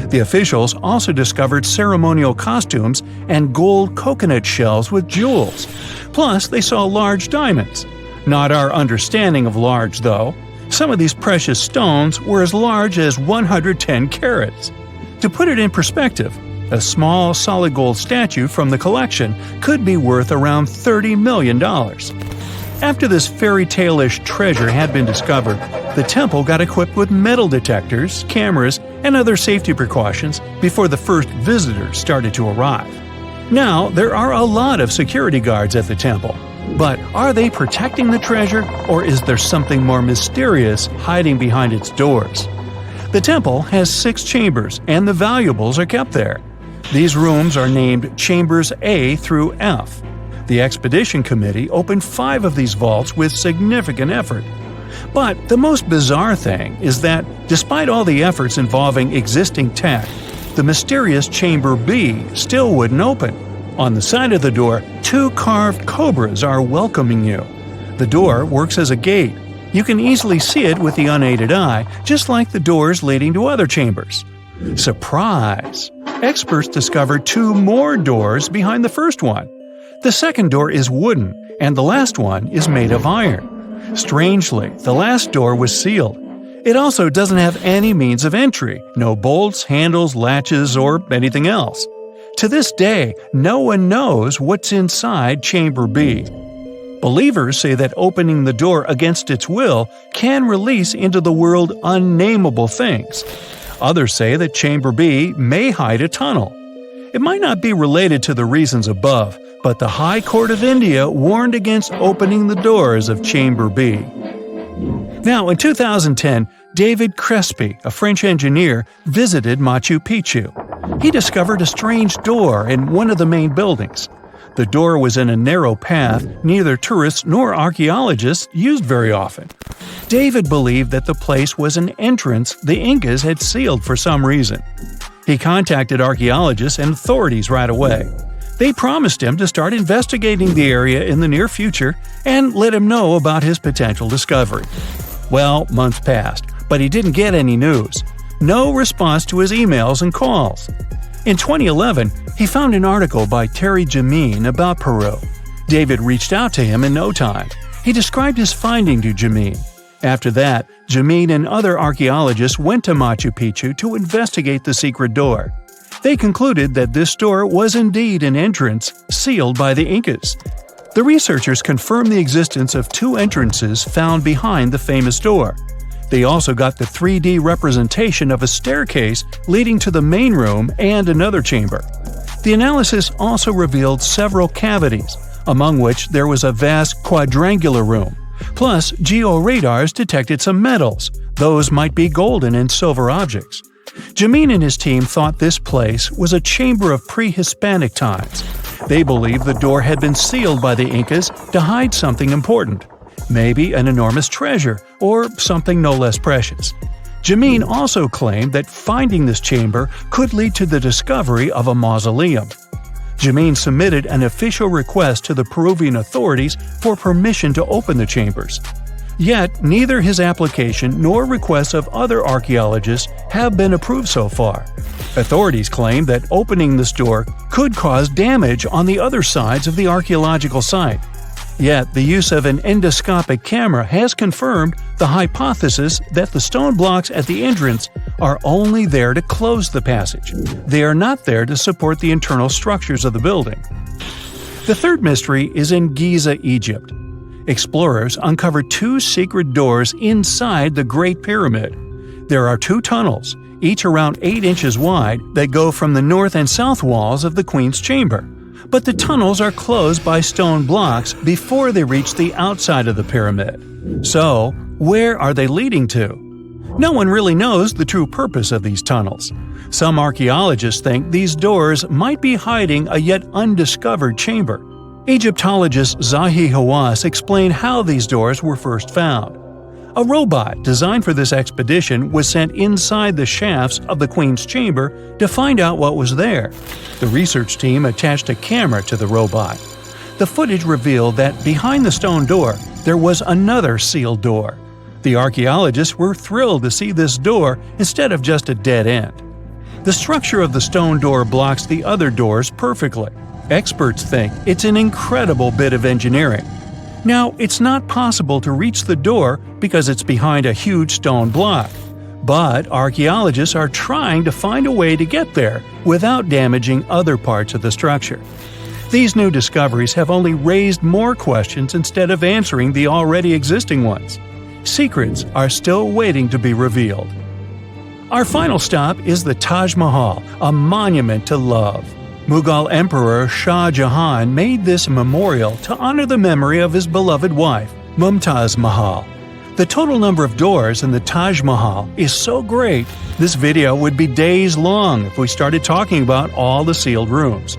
The officials also discovered ceremonial costumes and gold coconut shells with jewels. Plus, they saw large diamonds. Not our understanding of large, though. Some of these precious stones were as large as 110 carats. To put it in perspective, a small solid gold statue from the collection could be worth around $30 million. After this fairy tale-ish treasure had been discovered, the temple got equipped with metal detectors, cameras, and other safety precautions before the first visitors started to arrive. Now, there are a lot of security guards at the temple. But are they protecting the treasure, or is there something more mysterious hiding behind its doors? The temple has 6 chambers, and the valuables are kept there. These rooms are named Chambers A through F. The expedition committee opened 5 of these vaults with significant effort. But the most bizarre thing is that, despite all the efforts involving existing tech, the mysterious Chamber B still wouldn't open. On the side of the door, 2 carved cobras are welcoming you. The door works as a gate. You can easily see it with the unaided eye, just like the doors leading to other chambers. Surprise! Experts discovered 2 more doors behind the first one. The second door is wooden, and the last one is made of iron. Strangely, the last door was sealed. It also doesn't have any means of entry, no bolts, handles, latches, or anything else. To this day, no one knows what's inside Chamber B. Believers say that opening the door against its will can release into the world unnameable things. Others say that Chamber B may hide a tunnel. It might not be related to the reasons above, but the High Court of India warned against opening the doors of Chamber B. Now, in 2010, David Crespi, a French engineer, visited Machu Picchu. He discovered a strange door in one of the main buildings. The door was in a narrow path neither tourists nor archaeologists used very often. David believed that the place was an entrance the Incas had sealed for some reason. He contacted archaeologists and authorities right away. They promised him to start investigating the area in the near future and let him know about his potential discovery. Well, months passed, but he didn't get any news. No response to his emails and calls. In 2011, he found an article by Terry Jamin about Peru. David reached out to him in no time. He described his finding to Jamin. After that, Jamin and other archaeologists went to Machu Picchu to investigate the secret door. They concluded that this door was indeed an entrance sealed by the Incas. The researchers confirmed the existence of 2 entrances found behind the famous door. They also got the 3D representation of a staircase leading to the main room and another chamber. The analysis also revealed several cavities, among which there was a vast quadrangular room. Plus, georadars detected some metals. Those might be golden and silver objects. Jamin and his team thought this place was a chamber of pre-Hispanic times. They believed the door had been sealed by the Incas to hide something important. Maybe an enormous treasure, or something no less precious. Jamin also claimed that finding this chamber could lead to the discovery of a mausoleum. Jamin submitted an official request to the Peruvian authorities for permission to open the chambers. Yet, neither his application nor requests of other archaeologists have been approved so far. Authorities claim that opening this door could cause damage on the other sides of the archaeological site. Yet, the use of an endoscopic camera has confirmed the hypothesis that the stone blocks at the entrance are only there to close the passage. They are not there to support the internal structures of the building. The third mystery is in Giza, Egypt. Explorers uncovered 2 secret doors inside the Great Pyramid. There are 2 tunnels, each around 8 inches wide, that go from the north and south walls of the Queen's Chamber. But the tunnels are closed by stone blocks before they reach the outside of the pyramid. So, where are they leading to? No one really knows the true purpose of these tunnels. Some archaeologists think these doors might be hiding a yet undiscovered chamber. Egyptologist Zahi Hawass explained how these doors were first found. A robot designed for this expedition was sent inside the shafts of the Queen's Chamber to find out what was there. The research team attached a camera to the robot. The footage revealed that behind the stone door, there was another sealed door. The archaeologists were thrilled to see this door instead of just a dead end. The structure of the stone door blocks the other doors perfectly. Experts think it's an incredible bit of engineering. Now, it's not possible to reach the door because it's behind a huge stone block. But archaeologists are trying to find a way to get there without damaging other parts of the structure. These new discoveries have only raised more questions instead of answering the already existing ones. Secrets are still waiting to be revealed. Our final stop is the Taj Mahal, a monument to love. Mughal Emperor Shah Jahan made this memorial to honor the memory of his beloved wife, Mumtaz Mahal. The total number of doors in the Taj Mahal is so great, this video would be days long if we started talking about all the sealed rooms.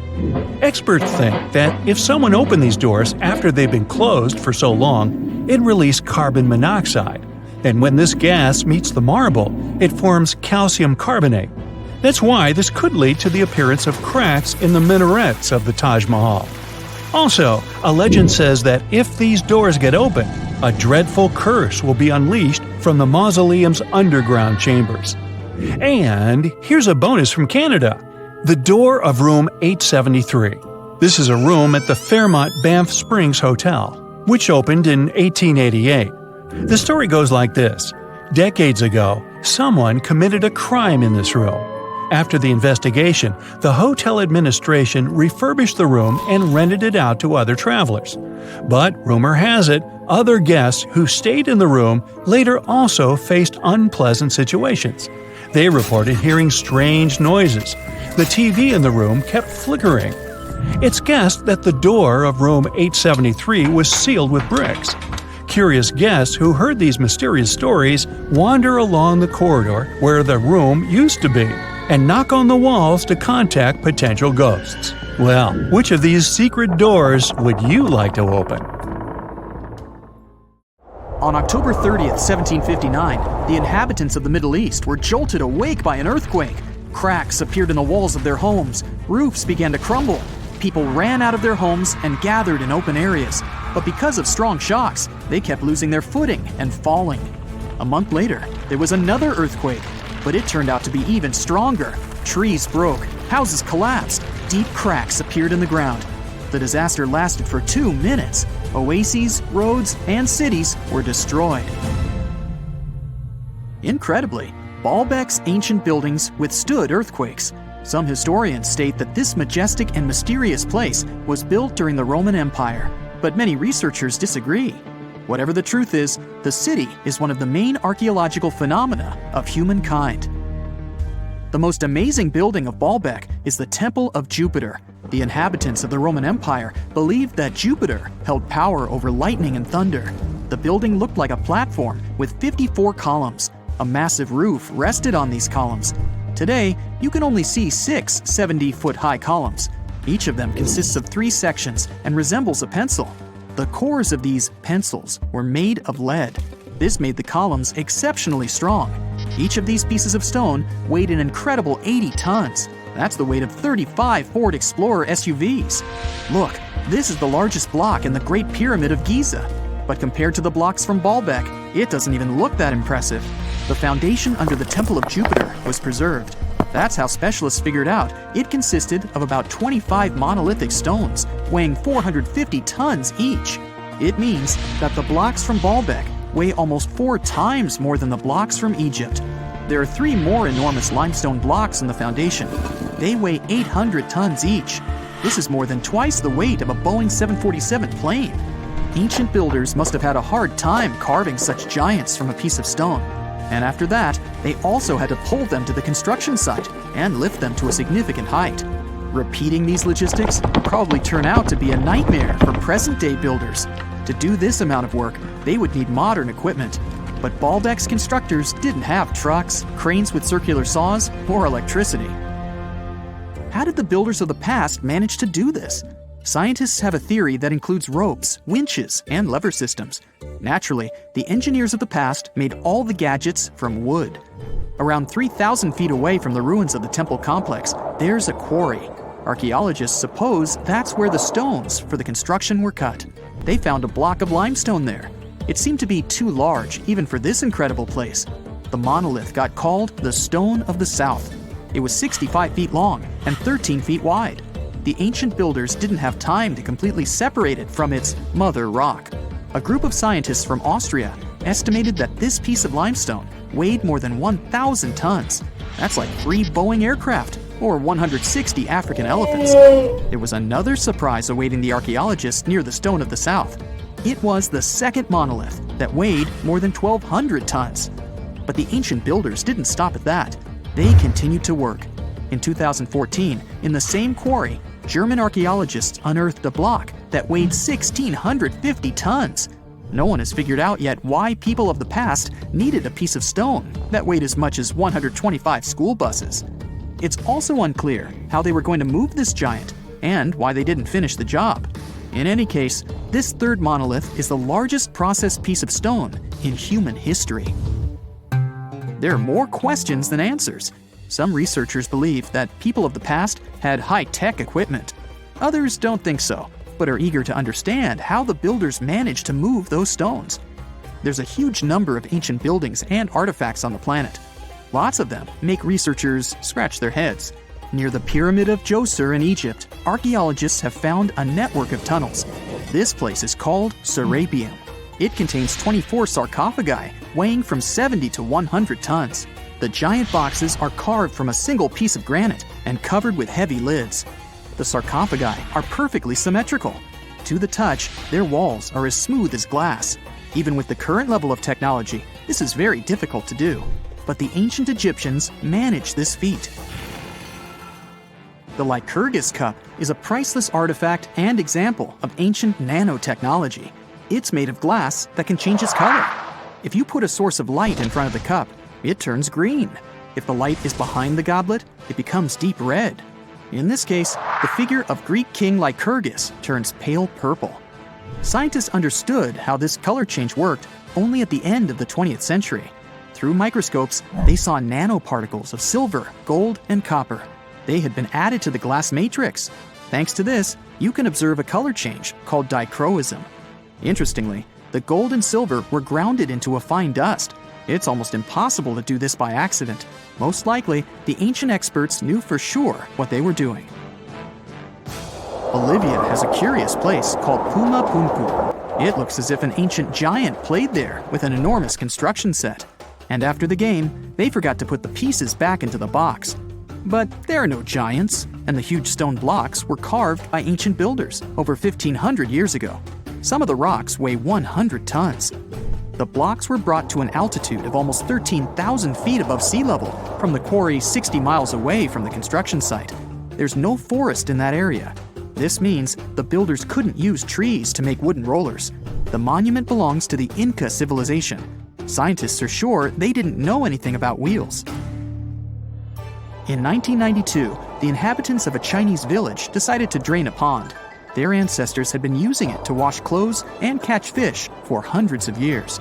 Experts think that if someone opened these doors after they've been closed for so long, it released carbon monoxide, and when this gas meets the marble, it forms calcium carbonate. That's why this could lead to the appearance of cracks in the minarets of the Taj Mahal. Also, a legend says that if these doors get open, a dreadful curse will be unleashed from the mausoleum's underground chambers. And here's a bonus from Canada: the door of room 873. This is a room at the Fairmont Banff Springs Hotel, which opened in 1888. The story goes like this. Decades ago, someone committed a crime in this room. After the investigation, the hotel administration refurbished the room and rented it out to other travelers. But rumor has it, other guests who stayed in the room later also faced unpleasant situations. They reported hearing strange noises. The TV in the room kept flickering. It's guessed that the door of room 873 was sealed with bricks. Curious guests who heard these mysterious stories wander along the corridor where the room used to be and knock on the walls to contact potential ghosts. Well, which of these secret doors would you like to open? On October 30th, 1759, the inhabitants of the Middle East were jolted awake by an earthquake. Cracks appeared in the walls of their homes, roofs began to crumble. People ran out of their homes and gathered in open areas. But because of strong shocks, they kept losing their footing and falling. A month later, there was another earthquake, but it turned out to be even stronger. Trees broke, houses collapsed, deep cracks appeared in the ground. The disaster lasted for 2 minutes. Oases, roads, and cities were destroyed. Incredibly, Baalbek's ancient buildings withstood earthquakes. Some historians state that this majestic and mysterious place was built during the Roman Empire, but many researchers disagree. Whatever the truth is, the city is one of the main archaeological phenomena of humankind. The most amazing building of Baalbek is the Temple of Jupiter. The inhabitants of the Roman Empire believed that Jupiter held power over lightning and thunder. The building looked like a platform with 54 columns. A massive roof rested on these columns. Today, you can only see 6 70-foot-high columns. Each of them consists of 3 sections and resembles a pencil. The cores of these pencils were made of lead. This made the columns exceptionally strong. Each of these pieces of stone weighed an incredible 80 tons. That's the weight of 35 Ford Explorer SUVs. Look, this is the largest block in the Great Pyramid of Giza. But compared to the blocks from Baalbek, it doesn't even look that impressive. The foundation under the Temple of Jupiter was preserved. That's how specialists figured out it consisted of about 25 monolithic stones, weighing 450 tons each. It means that the blocks from Baalbek weigh almost 4 times more than the blocks from Egypt. There are 3 more enormous limestone blocks in the foundation. They weigh 800 tons each. This is more than twice the weight of a Boeing 747 plane. Ancient builders must have had a hard time carving such giants from a piece of stone. And after that, they also had to pull them to the construction site and lift them to a significant height. Repeating these logistics would probably turn out to be a nightmare for present-day builders. To do this amount of work, they would need modern equipment. But Baalbek's constructors didn't have trucks, cranes with circular saws, or electricity. How did the builders of the past manage to do this? Scientists have a theory that includes ropes, winches, and lever systems. Naturally, the engineers of the past made all the gadgets from wood. Around 3,000 feet away from the ruins of the temple complex, there's a quarry. Archaeologists suppose that's where the stones for the construction were cut. They found a block of limestone there. It seemed to be too large even for this incredible place. The monolith got called the Stone of the South. It was 65 feet long and 13 feet wide. The ancient builders didn't have time to completely separate it from its mother rock. A group of scientists from Austria estimated that this piece of limestone weighed more than 1,000 tons. That's like 3 Boeing aircraft or 160 African elephants. There was another surprise awaiting the archaeologists near the Stone of the South. It was the second monolith that weighed more than 1,200 tons. But the ancient builders didn't stop at that. They continued to work. In 2014, in the same quarry, German archaeologists unearthed a block that weighed 1,650 tons. No one has figured out yet why people of the past needed a piece of stone that weighed as much as 125 school buses. It's also unclear how they were going to move this giant and why they didn't finish the job. In any case, this third monolith is the largest processed piece of stone in human history. There are more questions than answers. Some researchers believe that people of the past had high-tech equipment. Others don't think so, but are eager to understand how the builders managed to move those stones. There's a huge number of ancient buildings and artifacts on the planet. Lots of them make researchers scratch their heads. Near the Pyramid of Djoser in Egypt, archaeologists have found a network of tunnels. This place is called Serapeum. It contains 24 sarcophagi weighing from 70 to 100 tons. The giant boxes are carved from a single piece of granite and covered with heavy lids. The sarcophagi are perfectly symmetrical. To the touch, their walls are as smooth as glass. Even with the current level of technology, this is very difficult to do. But the ancient Egyptians managed this feat. The Lycurgus cup is a priceless artifact and example of ancient nanotechnology. It's made of glass that can change its color. If you put a source of light in front of the cup, it turns green. If the light is behind the goblet, it becomes deep red. In this case, the figure of Greek king Lycurgus turns pale purple. Scientists understood how this color change worked only at the end of the 20th century. Through microscopes, they saw nanoparticles of silver, gold, and copper. They had been added to the glass matrix. Thanks to this, you can observe a color change called dichroism. Interestingly, the gold and silver were grounded into a fine dust. It's almost impossible to do this by accident. Most likely, the ancient experts knew for sure what they were doing. Bolivia has a curious place called Puma Punku. It looks as if an ancient giant played there with an enormous construction set. And after the game, they forgot to put the pieces back into the box. But there are no giants, and the huge stone blocks were carved by ancient builders over 1,500 years ago. Some of the rocks weigh 100 tons. The blocks were brought to an altitude of almost 13,000 feet above sea level from the quarry 60 miles away from the construction site. There's no forest in that area. This means the builders couldn't use trees to make wooden rollers. The monument belongs to the Inca civilization. Scientists are sure they didn't know anything about wheels. In 1992, the inhabitants of a Chinese village decided to drain a pond. Their ancestors had been using it to wash clothes and catch fish for hundreds of years.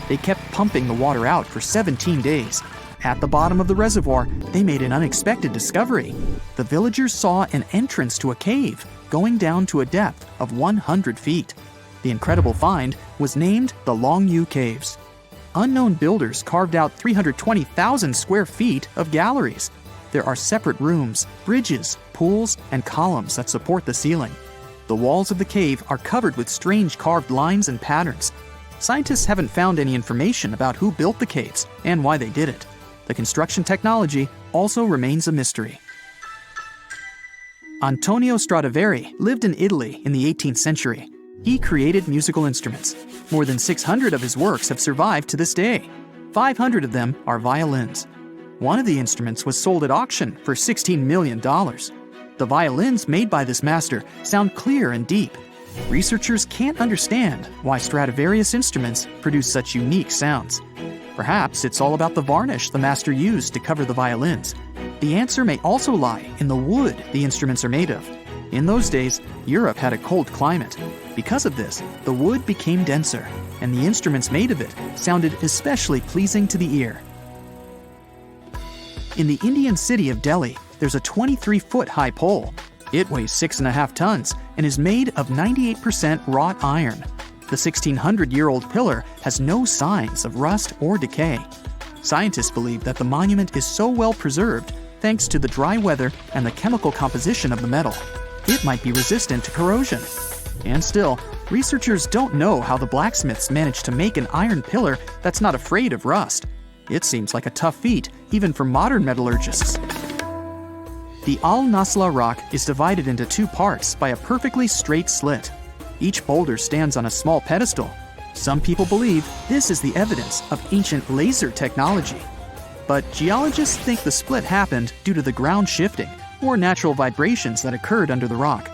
They kept pumping the water out for 17 days. At the bottom of the reservoir, they made an unexpected discovery. The villagers saw an entrance to a cave going down to a depth of 100 feet. The incredible find was named the Longyu Caves. Unknown builders carved out 320,000 square feet of galleries. There are separate rooms, bridges, pools, and columns that support the ceiling. The walls of the cave are covered with strange carved lines and patterns. Scientists haven't found any information about who built the caves and why they did it. The construction technology also remains a mystery. Antonio Stradivari lived in Italy in the 18th century. He created musical instruments. More than 600 of his works have survived to this day. 500 of them are violins. One of the instruments was sold at auction for $16 million. The violins made by this master sound clear and deep. Researchers can't understand why Stradivarius instruments produce such unique sounds. Perhaps it's all about the varnish the master used to cover the violins. The answer may also lie in the wood the instruments are made of. In those days, Europe had a cold climate. Because of this, the wood became denser, and the instruments made of it sounded especially pleasing to the ear. In the Indian city of Delhi, there's a 23-foot-high pole. It weighs 6.5 tons and is made of 98% wrought iron. The 1,600-year-old pillar has no signs of rust or decay. Scientists believe that the monument is so well preserved thanks to the dry weather and the chemical composition of the metal. It might be resistant to corrosion. And still, researchers don't know how the blacksmiths managed to make an iron pillar that's not afraid of rust. It seems like a tough feat, even for modern metallurgists. The Al-Nasla rock is divided into two parts by a perfectly straight slit. Each boulder stands on a small pedestal. Some people believe this is the evidence of ancient laser technology. but geologists think the split happened due to the ground shifting or natural vibrations that occurred under the rock.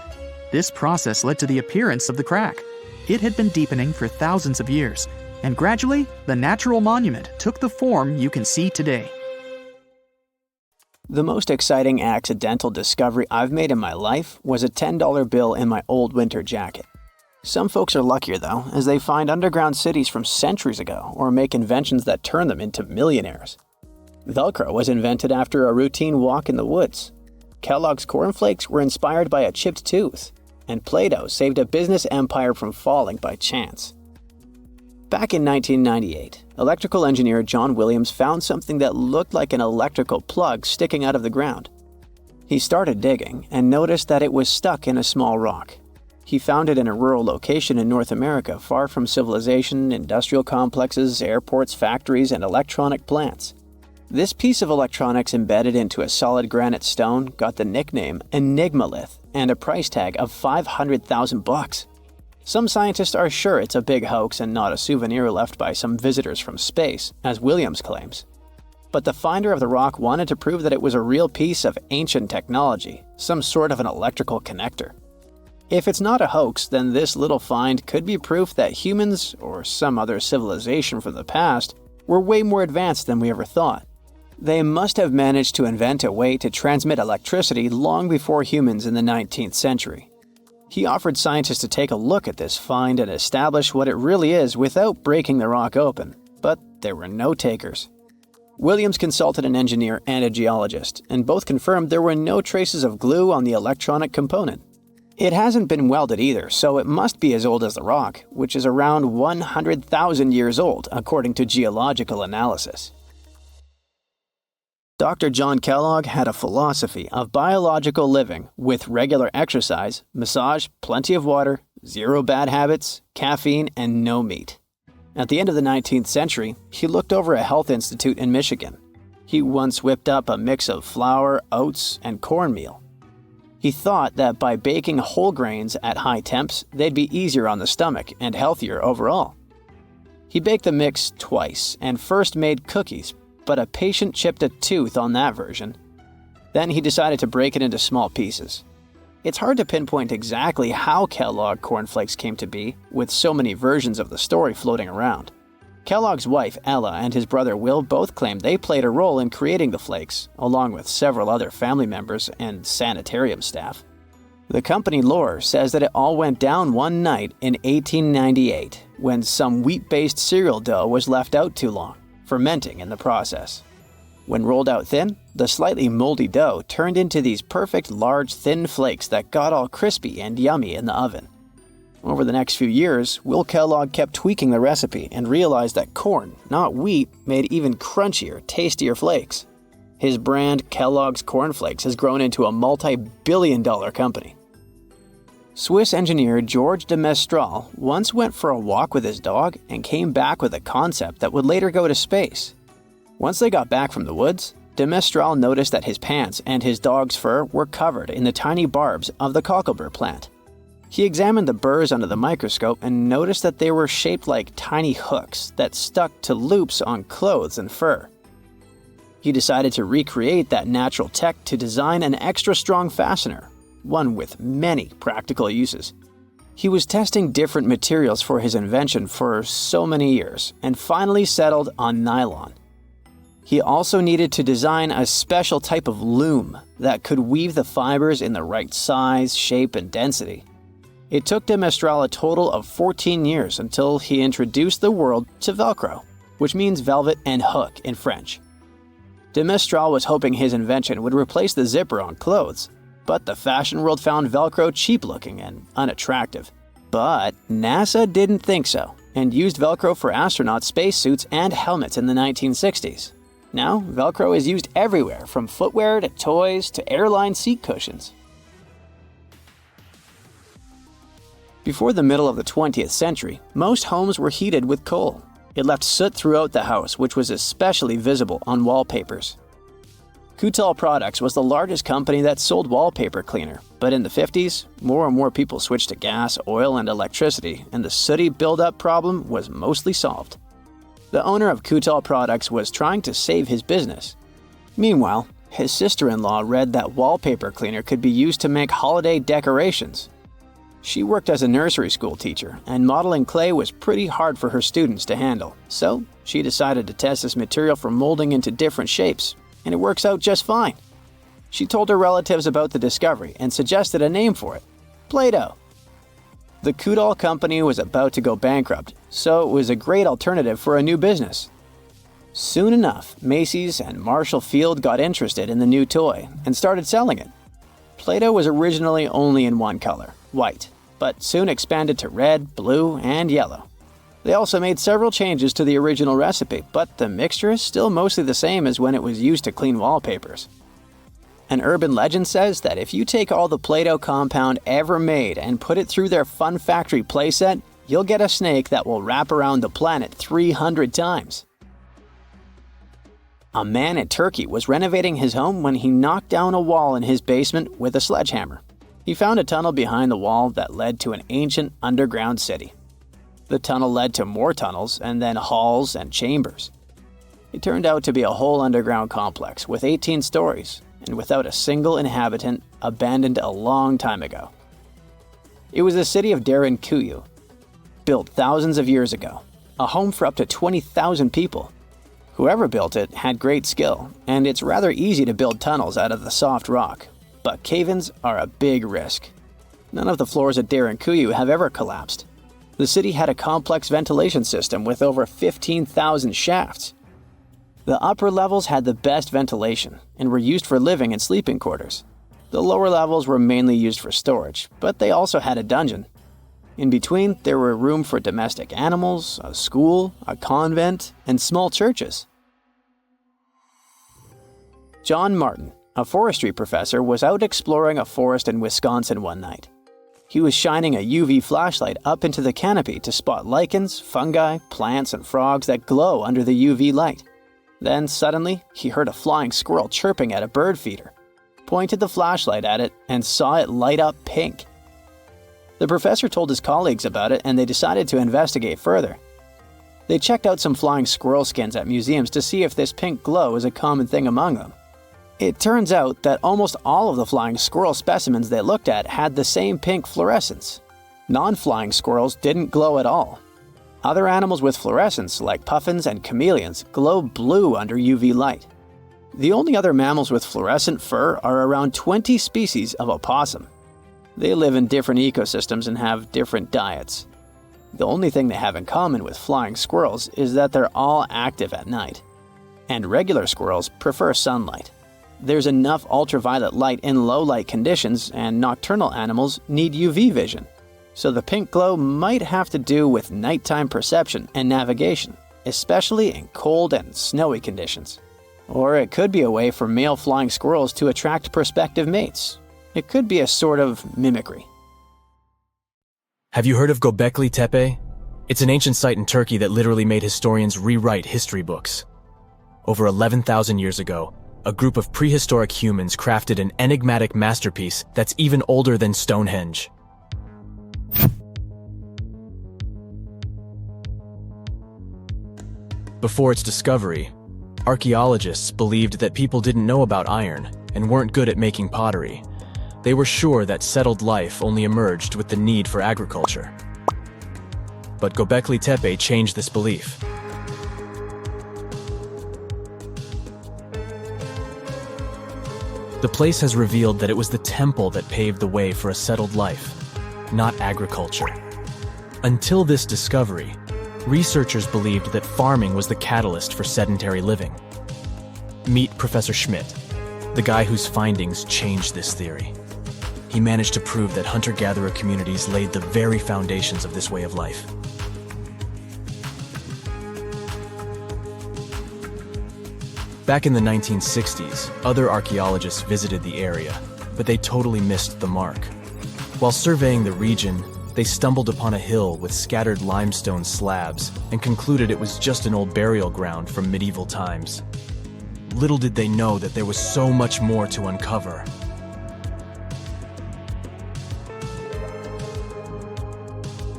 This process led to the appearance of the crack. It had been deepening for thousands of years, and gradually, the natural monument took the form you can see today. The most exciting accidental discovery I've made in my life was a $10 bill in my old winter jacket. Some folks are luckier though, as they find underground cities from centuries ago or make inventions that turn them into millionaires. Velcro was invented after a routine walk in the woods. Kellogg's cornflakes were inspired by a chipped tooth, and Play-Doh saved a business empire from falling by chance. Back in 1998, electrical engineer John Williams found something that looked like an electrical plug sticking out of the ground. He started digging and noticed that it was stuck in a small rock. He found it in a rural location in North America, far from civilization, industrial complexes, airports, factories, and electronic plants. This piece of electronics embedded into a solid granite stone got the nickname Enigmalith and a price tag of $500,000. Some scientists are sure it's a big hoax and not a souvenir left by some visitors from space, as Williams claims. But the finder of the rock wanted to prove that it was a real piece of ancient technology, some sort of an electrical connector. If it's not a hoax, then this little find could be proof that humans, or some other civilization from the past, were way more advanced than we ever thought. They must have managed to invent a way to transmit electricity long before humans in the 19th century. He offered scientists to take a look at this find and establish what it really is without breaking the rock open, but there were no takers. Williams consulted an engineer and a geologist, and both confirmed there were no traces of glue on the electronic component. It hasn't been welded either, so it must be as old as the rock, which is around 100,000 years old, according to geological analysis. Dr. John Kellogg had a philosophy of biological living with regular exercise, massage, plenty of water, zero bad habits, caffeine, and no meat. At the end of the 19th century, he looked over a health institute in Michigan. He once whipped up a mix of flour, oats, and cornmeal. He thought that by baking whole grains at high temps, they'd be easier on the stomach and healthier overall. He baked the mix twice and first made cookies, but a patient chipped a tooth on that version. Then he decided to break it into small pieces. It's hard to pinpoint exactly how Kellogg cornflakes came to be, with so many versions of the story floating around. Kellogg's wife, Ella, and his brother Will both claim they played a role in creating the flakes, along with several other family members and sanitarium staff. The company lore says that it all went down one night in 1898, when some wheat-based cereal dough was left out too long, fermenting in the process. When rolled out thin, the slightly moldy dough turned into these perfect large thin flakes that got all crispy and yummy in the oven. Over the next few years, Will Kellogg kept tweaking the recipe and realized that corn, not wheat, made even crunchier, tastier flakes. His brand, Kellogg's Corn Flakes, has grown into a multi-billion-dollar company. Swiss engineer George de Mestral once went for a walk with his dog and came back with a concept that would later go to space. Once they got back from the woods, de Mestral noticed that his pants and his dog's fur were covered in the tiny barbs of the cocklebur plant. He examined the burrs under the microscope and noticed that they were shaped like tiny hooks that stuck to loops on clothes and fur. He decided to recreate that natural tech to design an extra strong fastener, one with many practical uses. He was testing different materials for his invention for so many years and finally settled on nylon. He also needed to design a special type of loom that could weave the fibers in the right size, shape, and density. It took de Mestral a total of 14 years until he introduced the world to Velcro, which means velvet and hook in French. De Mestral was hoping his invention would replace the zipper on clothes, but the fashion world found Velcro cheap-looking and unattractive. But NASA didn't think so, and used Velcro for astronaut spacesuits and helmets in the 1960s. Now, Velcro is used everywhere, from footwear to toys to airline seat cushions. Before the middle of the 20th century, most homes were heated with coal. It left soot throughout the house, which was especially visible on wallpapers. Kutal Products was the largest company that sold wallpaper cleaner, but in the 50s, more and more people switched to gas, oil, and electricity, and the sooty buildup problem was mostly solved. The owner of Kutal Products was trying to save his business. Meanwhile, his sister-in-law read that wallpaper cleaner could be used to make holiday decorations. She worked as a nursery school teacher, and modeling clay was pretty hard for her students to handle, so she decided to test this material for molding into different shapes, and it works out just fine. She told her relatives about the discovery and suggested a name for it: Play-Doh. The Kutal company was about to go bankrupt, so it was a great alternative for a new business. Soon enough, Macy's and Marshall Field got interested in the new toy and started selling it. Play-Doh was originally only in one color, white, but soon expanded to red, blue, and yellow. They also made several changes to the original recipe, but the mixture is still mostly the same as when it was used to clean wallpapers. An urban legend says that if you take all the Play-Doh compound ever made and put it through their Fun Factory playset, you'll get a snake that will wrap around the planet 300 times. A man in Turkey was renovating his home when he knocked down a wall in his basement with a sledgehammer. He found a tunnel behind the wall that led to an ancient underground city. The tunnel led to more tunnels and then halls and chambers. It turned out to be a whole underground complex with 18 stories and without a single inhabitant, abandoned a long time ago. It was the city of Derinkuyu, built thousands of years ago, a home for up to 20,000 people. Whoever built it had great skill, and it's rather easy to build tunnels out of the soft rock, but cave-ins are a big risk. None of the floors at Derinkuyu have ever collapsed. The city had a complex ventilation system with over 15,000 shafts. The upper levels had the best ventilation and were used for living and sleeping quarters. The lower levels were mainly used for storage, but they also had a dungeon. In between, there were room for domestic animals, a school, a convent, and small churches. John Martin, a forestry professor, was out exploring a forest in Wisconsin one night. He was shining a UV flashlight up into the canopy to spot lichens, fungi, plants, and frogs that glow under the UV light. Then suddenly, he heard a flying squirrel chirping at a bird feeder, pointed the flashlight at it, and saw it light up pink. The professor told his colleagues about it, and they decided to investigate further. They checked out some flying squirrel skins at museums to see if this pink glow is a common thing among them. It turns out that almost all of the flying squirrel specimens they looked at had the same pink fluorescence. Non-flying squirrels didn't glow at all. Other animals with fluorescence, like puffins and chameleons, glow blue under UV light. The only other mammals with fluorescent fur are around 20 species of opossum. They live in different ecosystems and have different diets. The only thing they have in common with flying squirrels is that they're all active at night. And regular squirrels prefer sunlight. There's enough ultraviolet light in low-light conditions, and nocturnal animals need UV vision. So the pink glow might have to do with nighttime perception and navigation, especially in cold and snowy conditions. Or it could be a way for male flying squirrels to attract prospective mates. It could be a sort of mimicry. Have you heard of Göbekli Tepe? It's an ancient site in Turkey that literally made historians rewrite history books. Over 11,000 years ago, a group of prehistoric humans crafted an enigmatic masterpiece that's even older than Stonehenge. Before its discovery, archaeologists believed that people didn't know about iron and weren't good at making pottery. They were sure that settled life only emerged with the need for agriculture. But Göbekli Tepe changed this belief. The place has revealed that it was the temple that paved the way for a settled life, not agriculture. Until this discovery, researchers believed that farming was the catalyst for sedentary living. Meet Professor Schmidt, the guy whose findings changed this theory. He managed to prove that hunter-gatherer communities laid the very foundations of this way of life. Back in the 1960s, other archaeologists visited the area, but they totally missed the mark. While surveying the region, they stumbled upon a hill with scattered limestone slabs and concluded it was just an old burial ground from medieval times. Little did they know that there was so much more to uncover.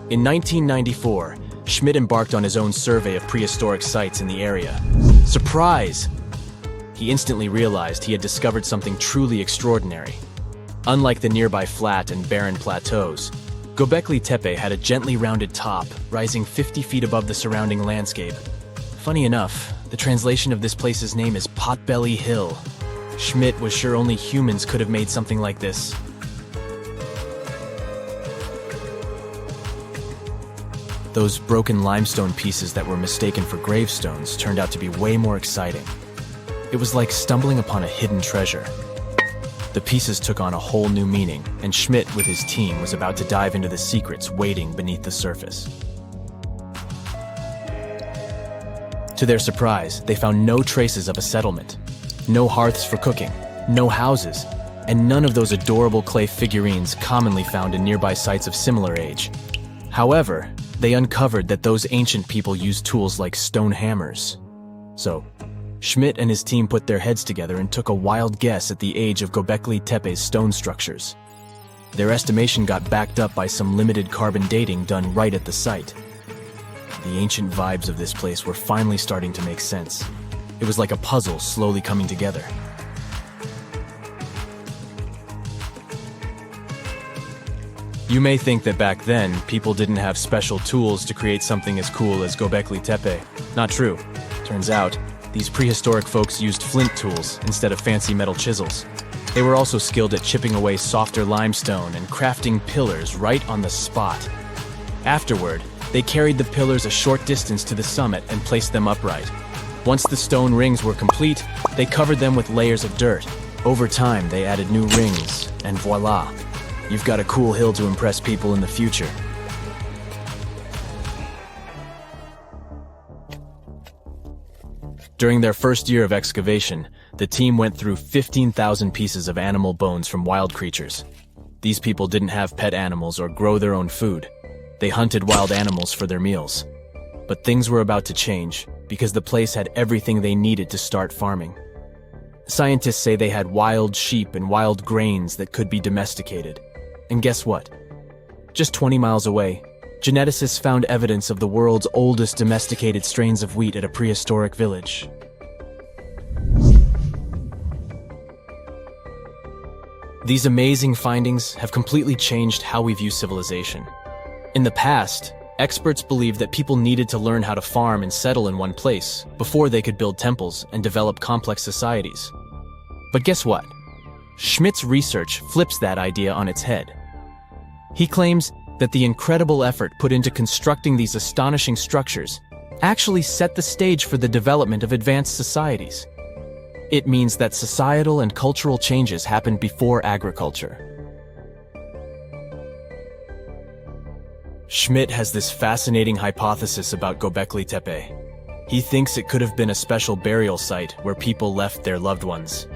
In 1994, Schmidt embarked on his own survey of prehistoric sites in the area. Surprise! He instantly realized he had discovered something truly extraordinary. Unlike the nearby flat and barren plateaus, Göbekli Tepe had a gently rounded top, rising 50 feet above the surrounding landscape. Funny enough, the translation of this place's name is Potbelly Hill. Schmidt was sure only humans could have made something like this. Those broken limestone pieces that were mistaken for gravestones turned out to be way more exciting. It was like stumbling upon a hidden treasure. The pieces took on a whole new meaning, and Schmidt with his team was about to dive into the secrets waiting beneath the surface. To their surprise, they found no traces of a settlement. No hearths for cooking, no houses, and none of those adorable clay figurines commonly found in nearby sites of similar age. However, they uncovered that those ancient people used tools like stone hammers. So, Schmidt and his team put their heads together and took a wild guess at the age of Göbekli Tepe's stone structures. Their estimation got backed up by some limited carbon dating done right at the site. The ancient vibes of this place were finally starting to make sense. It was like a puzzle slowly coming together. You may think that back then, people didn't have special tools to create something as cool as Göbekli Tepe. Not true. Turns out, these prehistoric folks used flint tools instead of fancy metal chisels. They were also skilled at chipping away softer limestone and crafting pillars right on the spot. Afterward, they carried the pillars a short distance to the summit and placed them upright. Once the stone rings were complete, they covered them with layers of dirt. Over time, they added new rings, and voila! You've got a cool hill to impress people in the future. During their first year of excavation, the team went through 15,000 pieces of animal bones from wild creatures. These people didn't have pet animals or grow their own food. They hunted wild animals for their meals. But things were about to change, because the place had everything they needed to start farming. Scientists say they had wild sheep and wild grains that could be domesticated. And guess what? Just 20 miles away, geneticists found evidence of the world's oldest domesticated strains of wheat at a prehistoric village. These amazing findings have completely changed how we view civilization. In the past, experts believed that people needed to learn how to farm and settle in one place before they could build temples and develop complex societies. But guess what? Schmidt's research flips that idea on its head. He claims that the incredible effort put into constructing these astonishing structures actually set the stage for the development of advanced societies. It means that societal and cultural changes happened before agriculture. Schmidt has this fascinating hypothesis about Göbekli Tepe. He thinks it could have been a special burial site where people left their loved ones.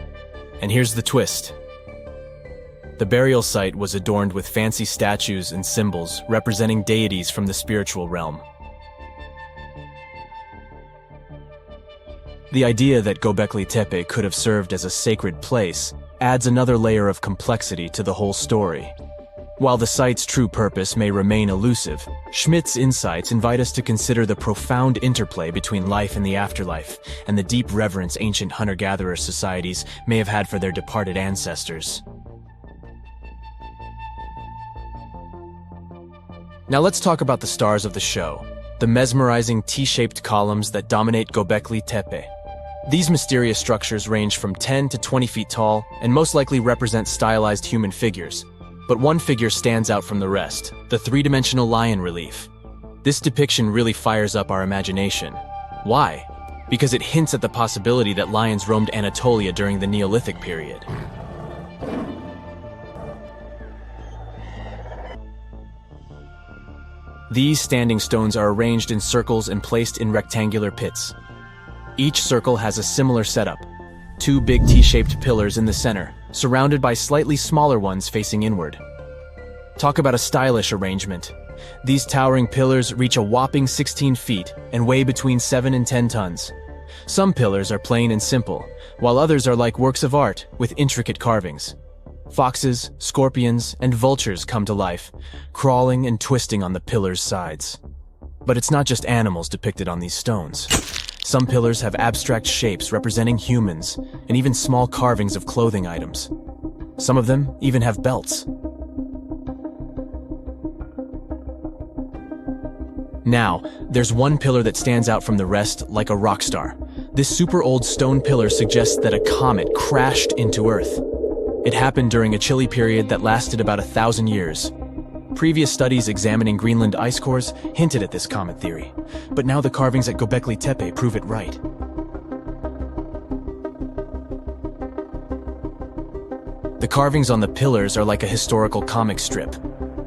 And here's the twist. The burial site was adorned with fancy statues and symbols representing deities from the spiritual realm. The idea that Göbekli Tepe could have served as a sacred place adds another layer of complexity to the whole story. While the site's true purpose may remain elusive, Schmidt's insights invite us to consider the profound interplay between life and the afterlife, and the deep reverence ancient hunter-gatherer societies may have had for their departed ancestors. Now let's talk about the stars of the show, the mesmerizing T-shaped columns that dominate Göbekli Tepe. These mysterious structures range from 10 to 20 feet tall and most likely represent stylized human figures. But one figure stands out from the rest, the three-dimensional lion relief. This depiction really fires up our imagination. Why? Because it hints at the possibility that lions roamed Anatolia during the Neolithic period. These standing stones are arranged in circles and placed in rectangular pits. Each circle has a similar setup. Two big T-shaped pillars in the center, surrounded by slightly smaller ones facing inward. Talk about a stylish arrangement. These towering pillars reach a whopping 16 feet and weigh between 7 and 10 tons. Some pillars are plain and simple, while others are like works of art with intricate carvings. Foxes, scorpions, and vultures come to life, crawling and twisting on the pillars' sides. But it's not just animals depicted on these stones. Some pillars have abstract shapes representing humans, and even small carvings of clothing items. Some of them even have belts. Now, there's one pillar that stands out from the rest like a rock star. This super old stone pillar suggests that a comet crashed into Earth. It happened during a chilly period that lasted about 1,000 years. Previous studies examining Greenland ice cores hinted at this comet theory, but now the carvings at Göbekli Tepe prove it right. The carvings on the pillars are like a historical comic strip.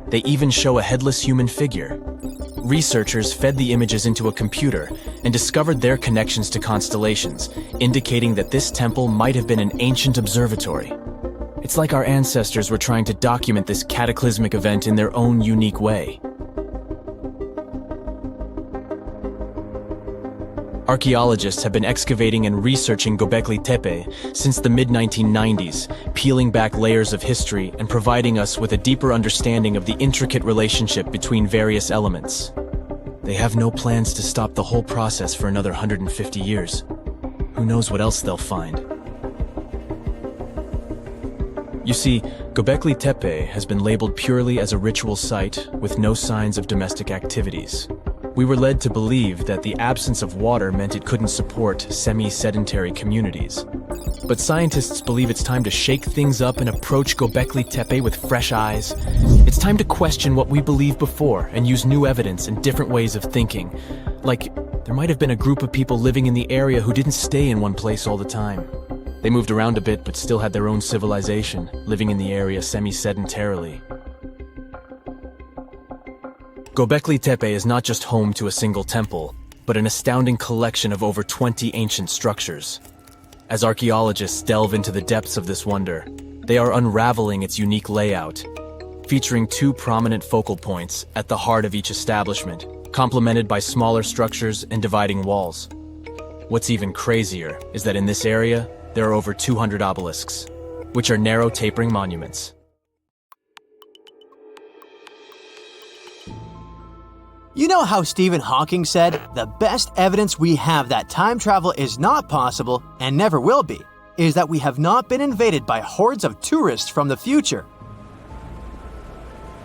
They even show a headless human figure. Researchers fed the images into a computer and discovered their connections to constellations, indicating that this temple might have been an ancient observatory. It's like our ancestors were trying to document this cataclysmic event in their own unique way. Archaeologists have been excavating and researching Göbekli Tepe since the mid-1990s, peeling back layers of history and providing us with a deeper understanding of the intricate relationship between various elements. They have no plans to stop the whole process for another 150 years. Who knows what else they'll find? You see, Göbekli Tepe has been labeled purely as a ritual site with no signs of domestic activities. We were led to believe that the absence of water meant it couldn't support semi-sedentary communities. But scientists believe it's time to shake things up and approach Göbekli Tepe with fresh eyes. It's time to question what we believed before and use new evidence and different ways of thinking. Like, there might have been a group of people living in the area who didn't stay in one place all the time. They moved around a bit but still had their own civilization, living in the area semi-sedentarily. Göbekli Tepe is not just home to a single temple, but an astounding collection of over 20 ancient structures. As archaeologists delve into the depths of this wonder, they are unraveling its unique layout, featuring two prominent focal points at the heart of each establishment, complemented by smaller structures and dividing walls. What's even crazier is that in this area, there are over 200 obelisks, which are narrow tapering monuments. You know how Stephen Hawking said, the best evidence we have that time travel is not possible and never will be, is that we have not been invaded by hordes of tourists from the future.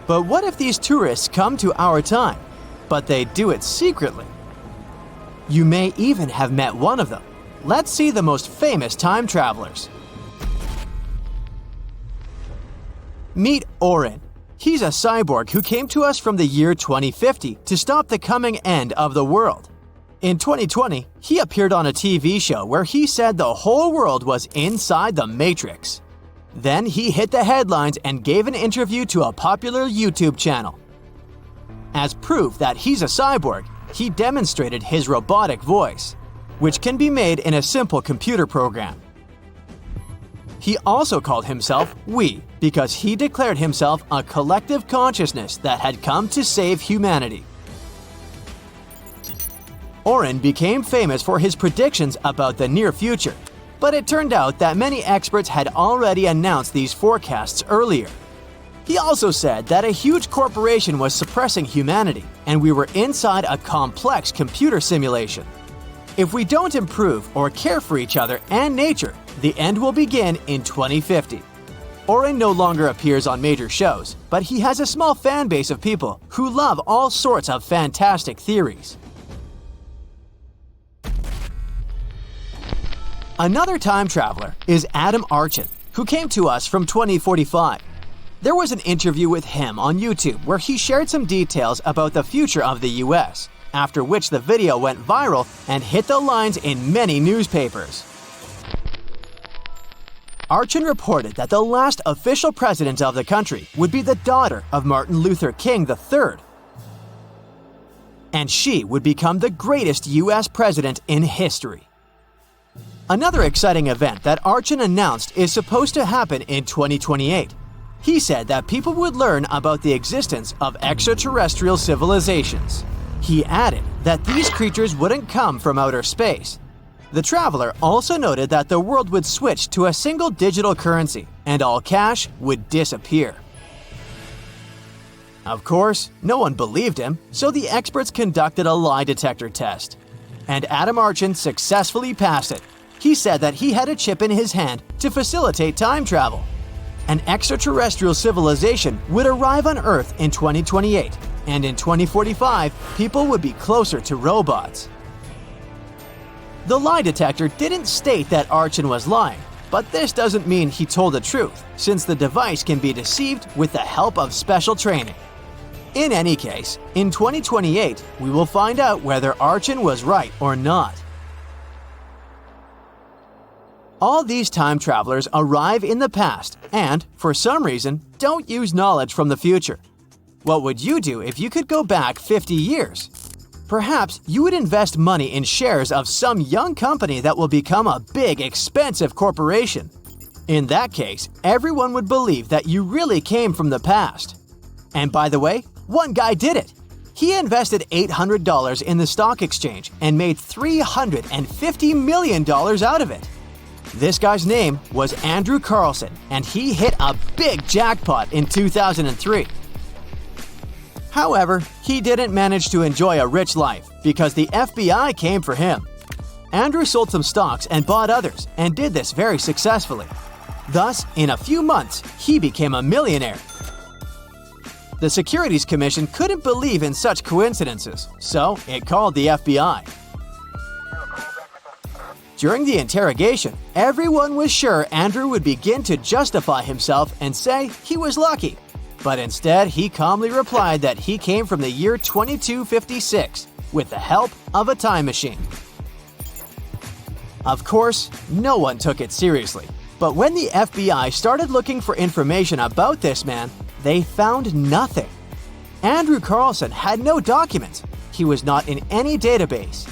But what if these tourists come to our time, but they do it secretly? You may even have met one of them. Let's see the most famous time travelers. Meet Orin. He's a cyborg who came to us from the year 2050 to stop the coming end of the world. In 2020, he appeared on a TV show where he said the whole world was inside the Matrix. Then he hit the headlines and gave an interview to a popular YouTube channel. As proof that he's a cyborg, he demonstrated his robotic voice, which can be made in a simple computer program. He also called himself We because he declared himself a collective consciousness that had come to save humanity. Orin became famous for his predictions about the near future, but it turned out that many experts had already announced these forecasts earlier. He also said that a huge corporation was suppressing humanity, and we were inside a complex computer simulation. If we don't improve or care for each other and nature, the end will begin in 2050. Orin no longer appears on major shows, but he has a small fan base of people who love all sorts of fantastic theories. Another time traveler is Adam Archin, who came to us from 2045. There was an interview with him on YouTube where he shared some details about the future of the US, after which the video went viral and hit the lines in many newspapers. Archin reported that the last official president of the country would be the daughter of Martin Luther King III, and she would become the greatest US president in history. Another exciting event that Archin announced is supposed to happen in 2028. He said that people would learn about the existence of extraterrestrial civilizations. He added that these creatures wouldn't come from outer space. The traveler also noted that the world would switch to a single digital currency and all cash would disappear. Of course, no one believed him, so the experts conducted a lie detector test. And Adam Archin successfully passed it. He said that he had a chip in his hand to facilitate time travel. An extraterrestrial civilization would arrive on Earth in 2028, and in 2045, people would be closer to robots. The lie detector didn't state that Archin was lying, but this doesn't mean he told the truth, since the device can be deceived with the help of special training. In any case, in 2028, we will find out whether Archin was right or not. All these time travelers arrive in the past and, for some reason, don't use knowledge from the future. What would you do if you could go back 50 years? Perhaps you would invest money in shares of some young company that will become a big, expensive corporation. In that case, everyone would believe that you really came from the past. And by the way, one guy did it. He invested $800 in the stock exchange and made $350 million out of it. This guy's name was Andrew Carlson, and he hit a big jackpot in 2003. However, he didn't manage to enjoy a rich life because the FBI came for him. Andrew sold some stocks and bought others, and did this very successfully. Thus, in a few months, he became a millionaire. The Securities Commission couldn't believe in such coincidences, so it called the FBI. During the interrogation, everyone was sure Andrew would begin to justify himself and say he was lucky. But instead, he calmly replied that he came from the year 2256 with the help of a time machine. Of course, no one took it seriously. But when the FBI started looking for information about this man, they found nothing. Andrew Carlson had no documents. He was not in any database.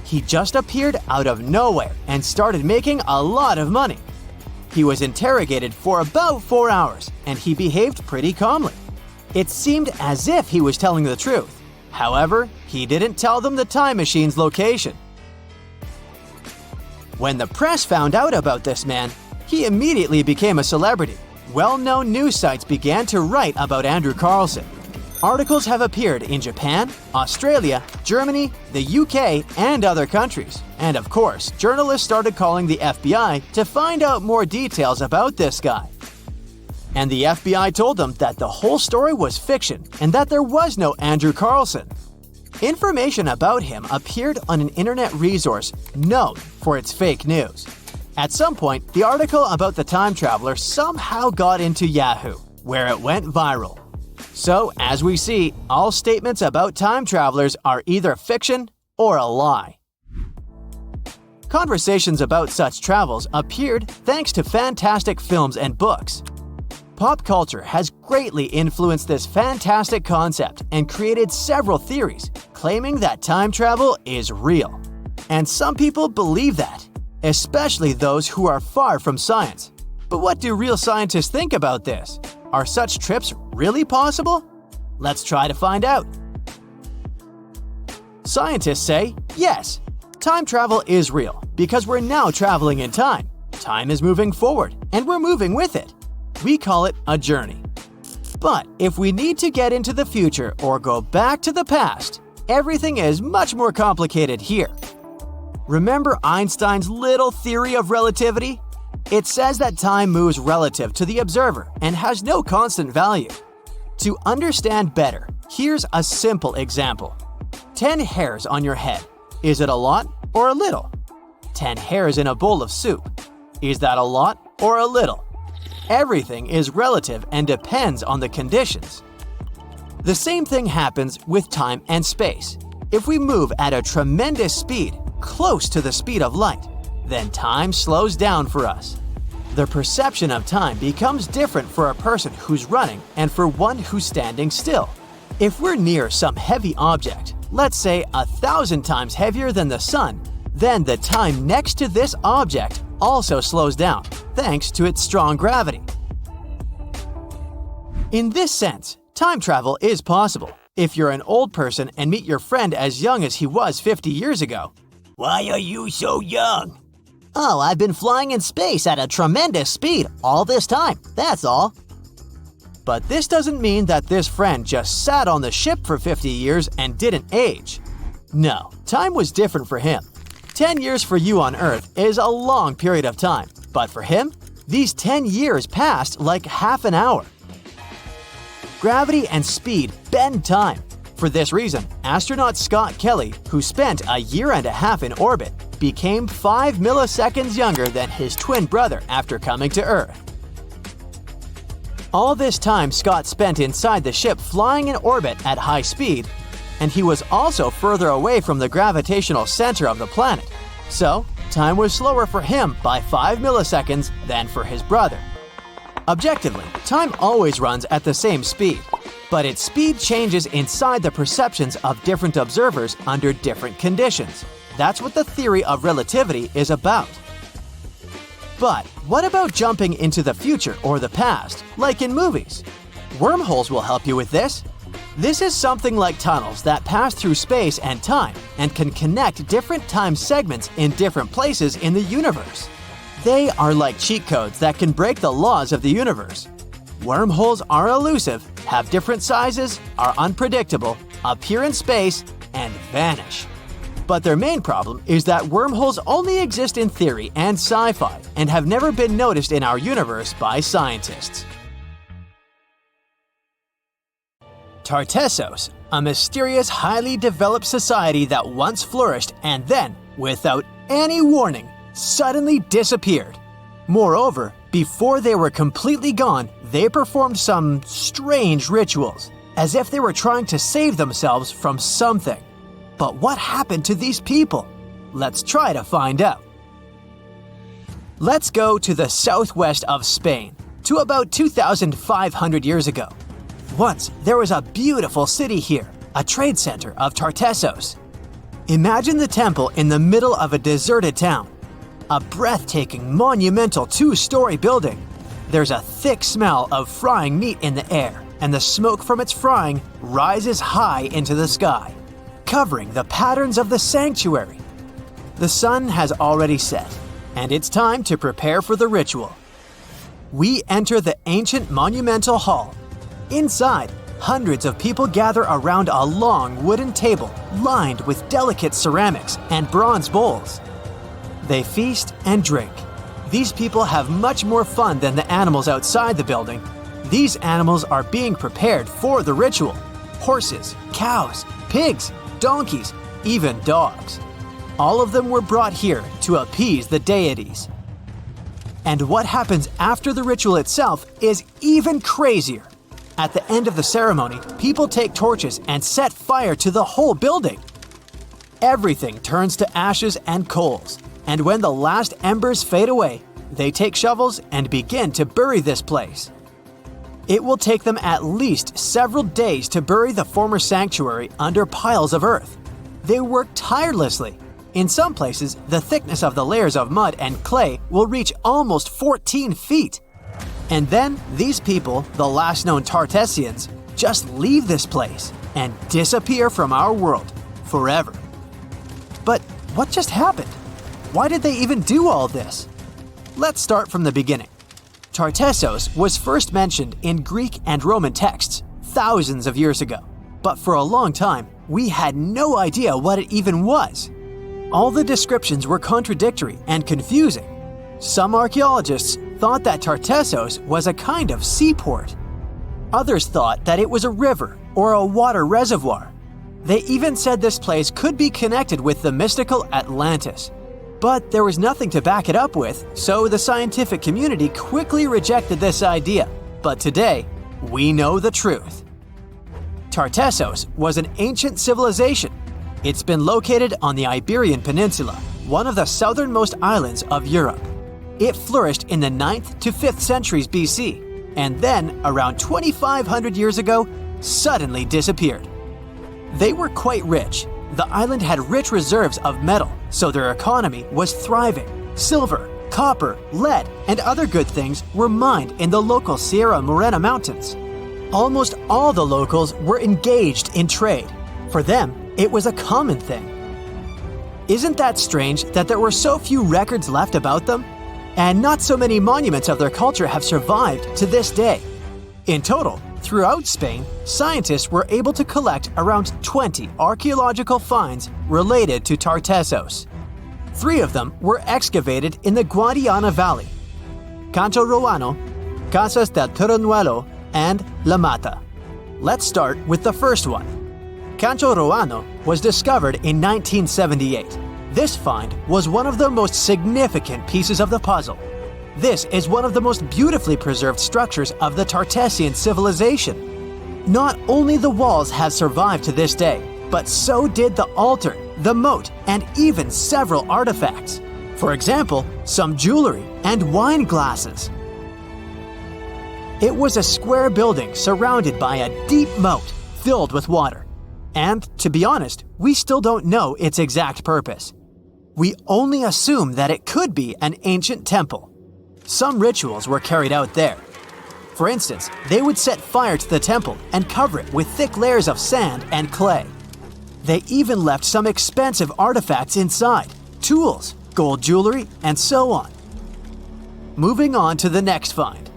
He just appeared out of nowhere and started making a lot of money. He was interrogated for about 4 hours, and he behaved pretty calmly. It seemed as if he was telling the truth. However, he didn't tell them the time machine's location. When the press found out about this man, he immediately became a celebrity. Well-known news sites began to write about Andrew Carlson. Articles have appeared in Japan, Australia, Germany, the UK, and other countries. And of course, journalists started calling the FBI to find out more details about this guy. And the FBI told them that the whole story was fiction and that there was no Andrew Carlson. Information about him appeared on an internet resource known for its fake news. At some point, the article about the time traveler somehow got into Yahoo, where it went viral. So, as we see, all statements about time travelers are either fiction or a lie. Conversations about such travels appeared thanks to fantastic films and books. Pop culture has greatly influenced this fantastic concept and created several theories claiming that time travel is real. And some people believe that, especially those who are far from science. But what do real scientists think about this? Are such trips really possible? Let's try to find out. Scientists say yes, time travel is real because we're now traveling in time. Time is moving forward and we're moving with it. We call it a journey. But if we need to get into the future or go back to the past, everything is much more complicated here. Remember Einstein's little theory of relativity? It says that time moves relative to the observer and has no constant value. To understand better, here's a simple example. 10 hairs on your head. Is it a lot or a little? 10 hairs in a bowl of soup. Is that a lot or a little? Everything is relative and depends on the conditions. The same thing happens with time and space. If we move at a tremendous speed, close to the speed of light, then time slows down for us. The perception of time becomes different for a person who's running and for one who's standing still. If we're near some heavy object, let's say 1,000 times heavier than the sun, then the time next to this object also slows down, thanks to its strong gravity. In this sense, time travel is possible. If you're an old person and meet your friend as young as he was 50 years ago. Why are you so young? Oh, I've been flying in space at a tremendous speed all this time, that's all. But this doesn't mean that this friend just sat on the ship for 50 years and didn't age. No, time was different for him. 10 years for you on Earth is a long period of time, but for him, these 10 years passed like half an hour. Gravity and speed bend time. For this reason, astronaut Scott Kelly, who spent a year and a half in orbit, became 5 milliseconds younger than his twin brother after coming to Earth. All this time Scott spent inside the ship flying in orbit at high speed, and he was also further away from the gravitational center of the planet. So, time was slower for him by 5 milliseconds than for his brother. Objectively, time always runs at the same speed, but its speed changes inside the perceptions of different observers under different conditions. That's what the theory of relativity is about. But what about jumping into the future or the past, like in movies? Wormholes will help you with this. This is something like tunnels that pass through space and time and can connect different time segments in different places in the universe. They are like cheat codes that can break the laws of the universe. Wormholes are elusive, have different sizes, are unpredictable, appear in space, and vanish. But their main problem is that wormholes only exist in theory and sci-fi and have never been noticed in our universe by scientists. Tartessos, a mysterious, highly developed society that once flourished and then, without any warning, suddenly disappeared. Moreover, before they were completely gone, they performed some strange rituals, as if they were trying to save themselves from something. But what happened to these people? Let's try to find out. Let's go to the southwest of Spain, to about 2,500 years ago. Once, there was a beautiful city here, a trade center of Tartessos. Imagine the temple in the middle of a deserted town. A breathtaking, monumental 2-story building. There's a thick smell of frying meat in the air, and the smoke from its frying rises high into the sky, covering the patterns of the sanctuary. The sun has already set, and it's time to prepare for the ritual. We enter the ancient monumental hall. Inside, hundreds of people gather around a long wooden table lined with delicate ceramics and bronze bowls. They feast and drink. These people have much more fun than the animals outside the building. These animals are being prepared for the ritual. Horses, cows, pigs, donkeys, even dogs. All of them were brought here to appease the deities. And what happens after the ritual itself is even crazier. At the end of the ceremony, people take torches and set fire to the whole building. Everything turns to ashes and coals, and when the last embers fade away, they take shovels and begin to bury this place. It will take them at least several days to bury the former sanctuary under piles of earth. They work tirelessly. In some places, the thickness of the layers of mud and clay will reach almost 14 feet. And then, these people, the last known Tartessians, just leave this place and disappear from our world forever. But what just happened? Why did they even do all this? Let's start from the beginning. Tartessos was first mentioned in Greek and Roman texts thousands of years ago, but for a long time, we had no idea what it even was. All the descriptions were contradictory and confusing. Some archaeologists thought that Tartessos was a kind of seaport. Others thought that it was a river or a water reservoir. They even said this place could be connected with the mystical Atlantis. But there was nothing to back it up with, so the scientific community quickly rejected this idea. But today, we know the truth. Tartessos was an ancient civilization. It's been located on the Iberian Peninsula, one of the southernmost islands of Europe. It flourished in the 9th to 5th centuries BC, and then, around 2,500 years ago, suddenly disappeared. They were quite rich. The island had rich reserves of metal, so their economy was thriving. Silver, copper, lead, and other good things were mined in the local Sierra Morena Mountains. Almost all the locals were engaged in trade. For them, it was a common thing. Isn't that strange that there were so few records left about them? And not so many monuments of their culture have survived to this day. In total, throughout Spain, scientists were able to collect around 20 archaeological finds related to Tartessos. 3 of them were excavated in the Guadiana Valley: Canto Ruano, Casas del Turrunuelo, and La Mata. Let's start with the first one. Canto Ruano was discovered in 1978. This find was one of the most significant pieces of the puzzle. This is one of the most beautifully preserved structures of the Tartessian civilization. Not only the walls have survived to this day, but so did the altar, the moat, and even several artifacts. For example, some jewelry and wine glasses. It was a square building surrounded by a deep moat filled with water. And, to be honest, we still don't know its exact purpose. We only assume that it could be an ancient temple. Some rituals were carried out there. For instance, they would set fire to the temple and cover it with thick layers of sand and clay. They even left some expensive artifacts inside: tools, gold jewelry, and so on. Moving on to the next find.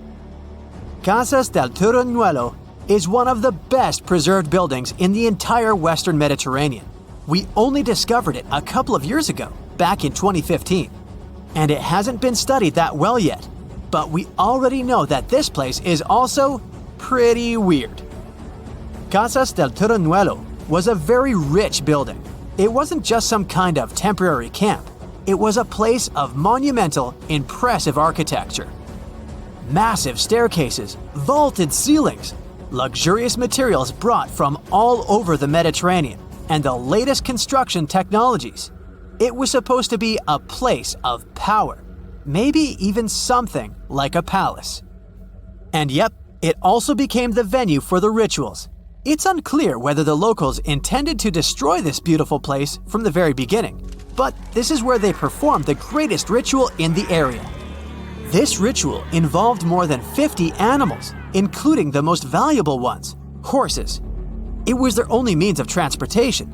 Casas del Turrunuelo is one of the best preserved buildings in the entire Western Mediterranean. We only discovered it a couple of years ago, back in 2015. And it hasn't been studied that well yet, but we already know that this place is also pretty weird. Casas del Turrunuelo was a very rich building. It wasn't just some kind of temporary camp. It was a place of monumental, impressive architecture. Massive staircases, vaulted ceilings, luxurious materials brought from all over the Mediterranean, and the latest construction technologies. It was supposed to be a place of power, maybe even something like a palace. And yep, it also became the venue for the rituals. It's unclear whether the locals intended to destroy this beautiful place from the very beginning, but this is where they performed the greatest ritual in the area. This ritual involved more than 50 animals, including the most valuable ones, horses. It was their only means of transportation.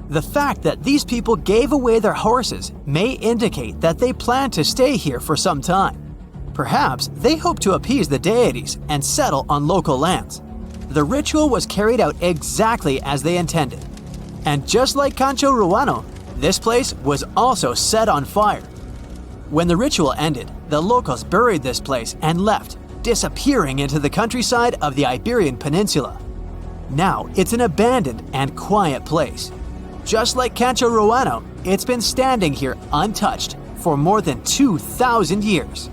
The fact that these people gave away their horses may indicate that they plan to stay here for some time. Perhaps they hope to appease the deities and settle on local lands. The ritual was carried out exactly as they intended. And just like Canto Ruano, this place was also set on fire. When the ritual ended, the locals buried this place and left, disappearing into the countryside of the Iberian Peninsula. Now it's an abandoned and quiet place. Just like Canto Ruano, it's been standing here untouched for more than 2,000 years.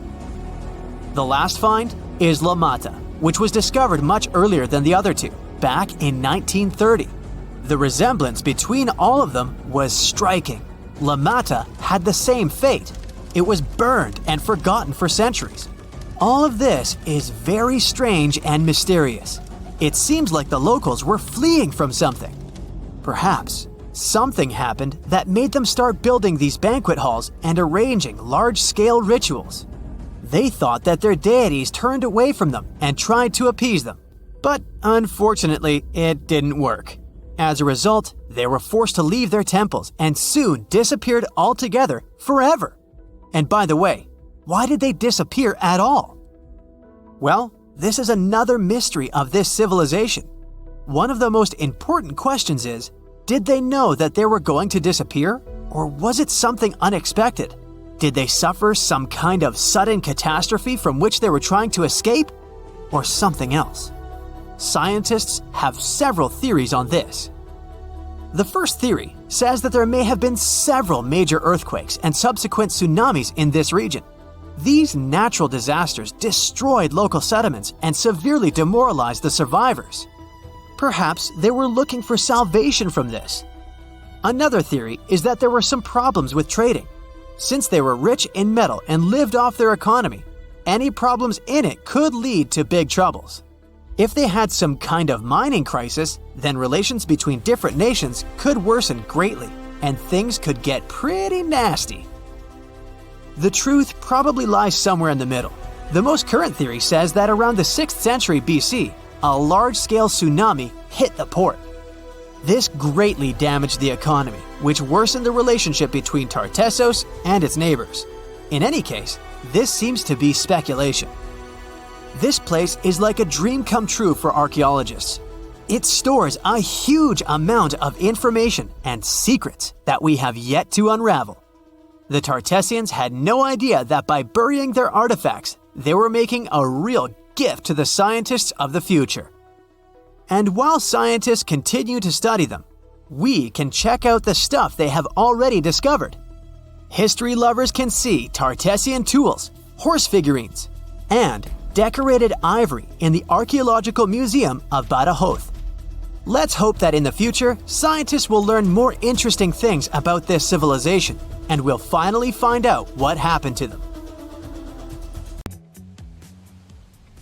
The last find is La Mata, which was discovered much earlier than the other two, back in 1930. The resemblance between all of them was striking. La Mata had the same fate. It was burned and forgotten for centuries. All of this is very strange and mysterious. It seems like the locals were fleeing from something. Perhaps something happened that made them start building these banquet halls and arranging large-scale rituals. They thought that their deities turned away from them and tried to appease them. But unfortunately, it didn't work. As a result, they were forced to leave their temples and soon disappeared altogether forever. And by the way, why did they disappear at all? Well, this is another mystery of this civilization. One of the most important questions is, did they know that they were going to disappear? Or was it something unexpected? Did they suffer some kind of sudden catastrophe from which they were trying to escape? Or something else? Scientists have several theories on this. The first theory says that there may have been several major earthquakes and subsequent tsunamis in this region. These natural disasters destroyed local settlements and severely demoralized the survivors. Perhaps they were looking for salvation from this. Another theory is that there were some problems with trading. Since they were rich in metal and lived off their economy, any problems in it could lead to big troubles. If they had some kind of mining crisis, then relations between different nations could worsen greatly, and things could get pretty nasty. The truth probably lies somewhere in the middle. The most current theory says that around the 6th century BC, a large-scale tsunami hit the port. This greatly damaged the economy, which worsened the relationship between Tartessos and its neighbors. In any case, this seems to be speculation. This place is like a dream come true for archaeologists. It stores a huge amount of information and secrets that we have yet to unravel. The Tartessians had no idea that by burying their artifacts, they were making a real gift to the scientists of the future. And while scientists continue to study them, we can check out the stuff they have already discovered. History lovers can see Tartessian tools, horse figurines, and decorated ivory in the Archaeological Museum of Badajoz. Let's hope that in the future, scientists will learn more interesting things about this civilization, and we'll finally find out what happened to them.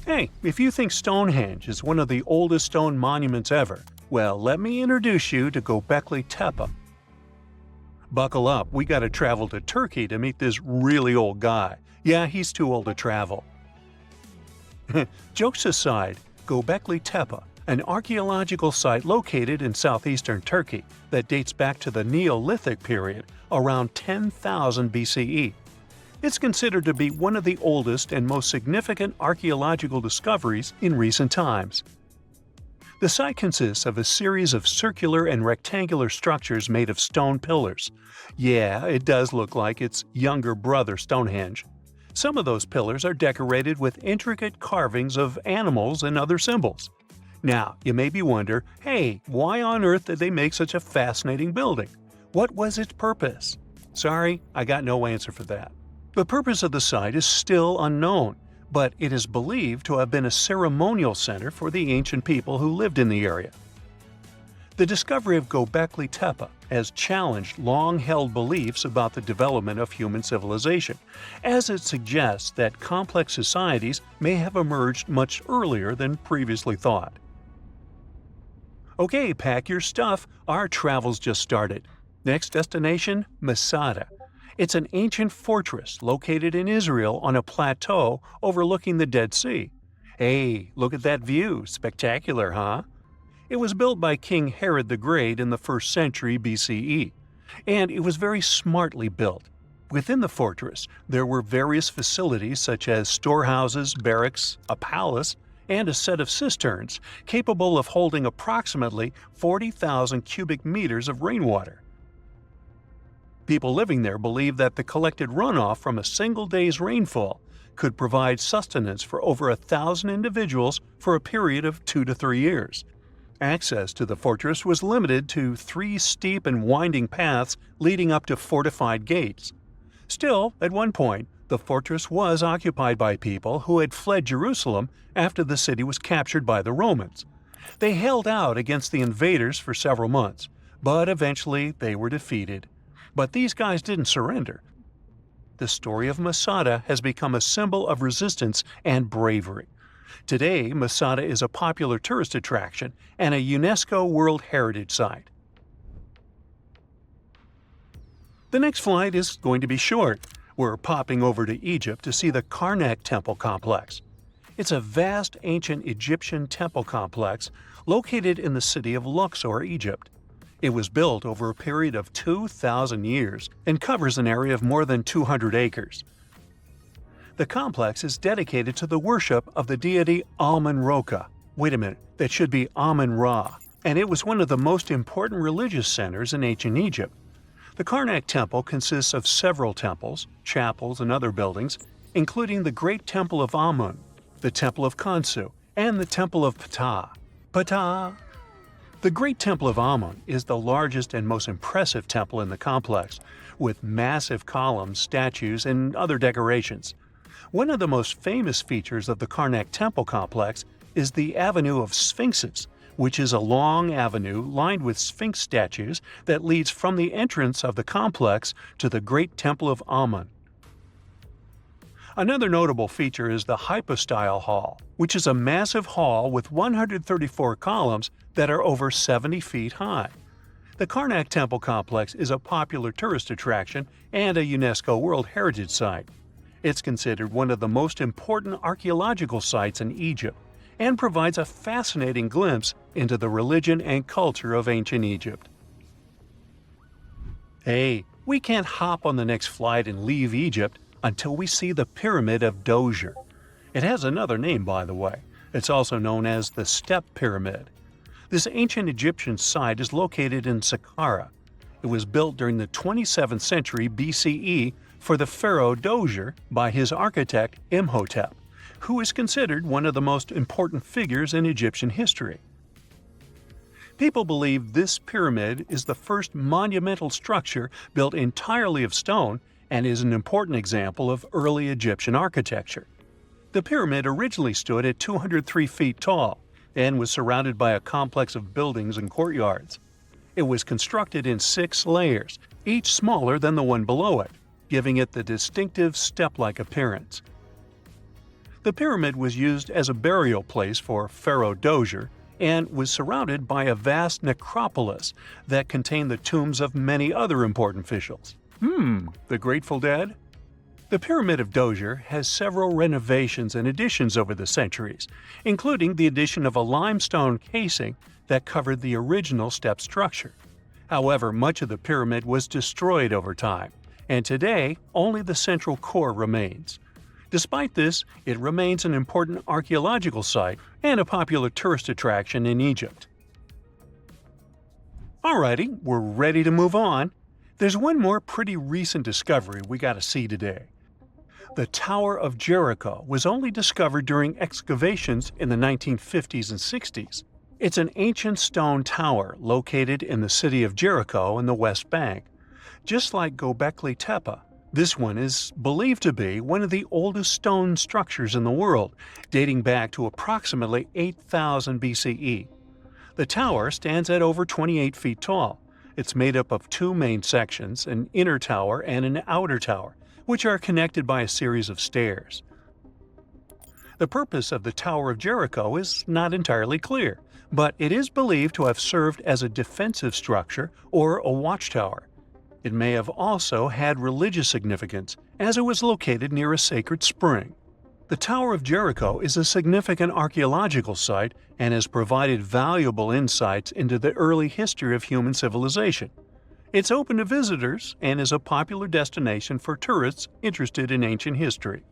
Hey, if you think Stonehenge is one of the oldest stone monuments ever, well, let me introduce you to Göbekli Tepe. Buckle up, we gotta travel to Turkey to meet this really old guy. Yeah, he's too old to travel. Jokes aside, Göbekli Tepe, an archaeological site located in southeastern Turkey that dates back to the Neolithic period, around 10,000 BCE. It's considered to be one of the oldest and most significant archaeological discoveries in recent times. The site consists of a series of circular and rectangular structures made of stone pillars. Yeah, it does look like its younger brother Stonehenge. Some of those pillars are decorated with intricate carvings of animals and other symbols. Now, you maybe wonder, hey, why on earth did they make such a fascinating building? What was its purpose? Sorry, I got no answer for that. The purpose of the site is still unknown, but it is believed to have been a ceremonial center for the ancient people who lived in the area. The discovery of Göbekli Tepe has challenged long-held beliefs about the development of human civilization, as it suggests that complex societies may have emerged much earlier than previously thought. Okay, pack your stuff, our travel's just started. Next destination, Masada. It's an ancient fortress located in Israel on a plateau overlooking the Dead Sea. Hey, look at that view, spectacular, huh? It was built by King Herod the Great in the 1st century BCE, and it was very smartly built. Within the fortress, there were various facilities such as storehouses, barracks, a palace, and a set of cisterns capable of holding approximately 40,000 cubic meters of rainwater. People living there believed that the collected runoff from a single day's rainfall could provide sustenance for over 1,000 individuals for a period of 2 to 3 years. Access to the fortress was limited to 3 steep and winding paths leading up to fortified gates. Still, at one point, the fortress was occupied by people who had fled Jerusalem after the city was captured by the Romans. They held out against the invaders for several months, but eventually they were defeated. But these guys didn't surrender. The story of Masada has become a symbol of resistance and bravery. Today, Masada is a popular tourist attraction and a UNESCO World Heritage Site. The next flight is going to be short. We're popping over to Egypt to see the Karnak Temple Complex. It's a vast ancient Egyptian temple complex located in the city of Luxor, Egypt. It was built over a period of 2,000 years and covers an area of more than 200 acres. The complex is dedicated to the worship of the deity Amun-Ra. Wait a minute, that should be Amun-Ra, and it was one of the most important religious centers in ancient Egypt. The Karnak Temple consists of several temples, chapels, and other buildings, including the Great Temple of Amun, the Temple of Khonsu, and the Temple of Ptah. Ptah! The Great Temple of Amun is the largest and most impressive temple in the complex, with massive columns, statues, and other decorations. One of the most famous features of the Karnak Temple complex is the Avenue of Sphinxes, which is a long avenue lined with Sphinx statues that leads from the entrance of the complex to the Great Temple of Amun. Another notable feature is the Hypostyle Hall, which is a massive hall with 134 columns that are over 70 feet high. The Karnak Temple Complex is a popular tourist attraction and a UNESCO World Heritage Site. It's considered one of the most important archaeological sites in Egypt and provides a fascinating glimpse into the religion and culture of ancient Egypt. Hey, we can't hop on the next flight and leave Egypt until we see the Pyramid of Djoser. It has another name, by the way. It's also known as the Step Pyramid. This ancient Egyptian site is located in Saqqara. It was built during the 27th century BCE for the pharaoh Dozier by his architect Imhotep, who is considered one of the most important figures in Egyptian history. People believe this pyramid is the first monumental structure built entirely of stone and is an important example of early Egyptian architecture. The pyramid originally stood at 203 feet tall and was surrounded by a complex of buildings and courtyards. It was constructed in 6 layers, each smaller than the one below it, giving it the distinctive step-like appearance. The pyramid was used as a burial place for Pharaoh Dozier and was surrounded by a vast necropolis that contained the tombs of many other important officials. The Grateful Dead? The Pyramid of Dozier has several renovations and additions over the centuries, including the addition of a limestone casing that covered the original step structure. However, much of the pyramid was destroyed over time, and today only the central core remains. Despite this, it remains an important archaeological site and a popular tourist attraction in Egypt. Alrighty, we're ready to move on. There's one more pretty recent discovery we gotta see today. The Tower of Jericho was only discovered during excavations in the 1950s and 60s. It's an ancient stone tower located in the city of Jericho in the West Bank. Just like Göbekli Tepe, this one is believed to be one of the oldest stone structures in the world, dating back to approximately 8000 BCE. The tower stands at over 28 feet tall. It's made up of 2 main sections, an inner tower and an outer tower, which are connected by a series of stairs. The purpose of the Tower of Jericho is not entirely clear, but it is believed to have served as a defensive structure or a watchtower. It may have also had religious significance, as it was located near a sacred spring. The Tower of Jericho is a significant archaeological site and has provided valuable insights into the early history of human civilization. It's open to visitors and is a popular destination for tourists interested in ancient history.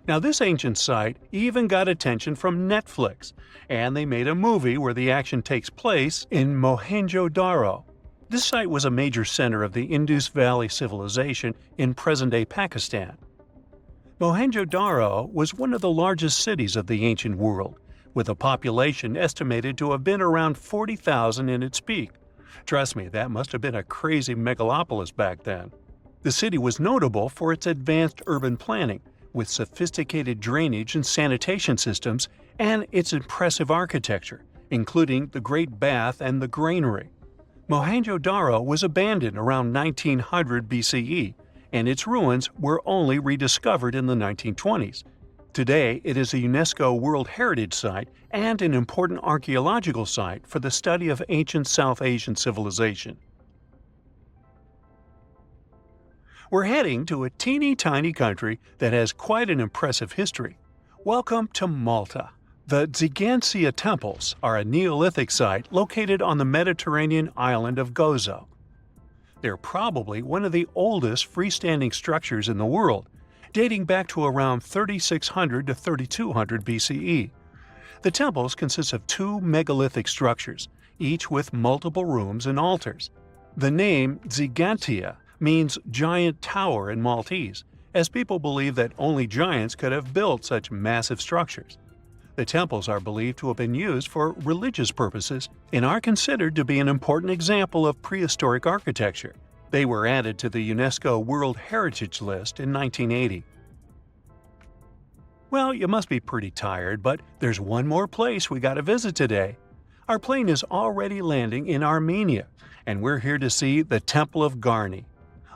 Now, this ancient site even got attention from Netflix, and they made a movie where the action takes place in Mohenjo-Daro. This site was a major center of the Indus Valley Civilization in present-day Pakistan. Mohenjo-Daro was one of the largest cities of the ancient world, with a population estimated to have been around 40,000 in its peak. Trust me, that must have been a crazy megalopolis back then. The city was notable for its advanced urban planning, with sophisticated drainage and sanitation systems, and its impressive architecture, including the Great Bath and the Granary. Mohenjo-Daro was abandoned around 1900 BCE, and its ruins were only rediscovered in the 1920s. Today, it is a UNESCO World Heritage Site and an important archaeological site for the study of ancient South Asian civilization. We're heading to a teeny-tiny country that has quite an impressive history. Welcome to Malta. The Xigantia Temples are a Neolithic site located on the Mediterranean island of Gozo. They're probably one of the oldest freestanding structures in the world, dating back to around 3600 to 3200 BCE. The temples consist of 2 megalithic structures, each with multiple rooms and altars. The name Xigantia means giant tower in Maltese, as people believe that only giants could have built such massive structures. The temples are believed to have been used for religious purposes and are considered to be an important example of prehistoric architecture. They were added to the UNESCO World Heritage List in 1980. Well, you must be pretty tired, but there's one more place we gotta visit today. Our plane is already landing in Armenia, and we're here to see the Temple of Garni.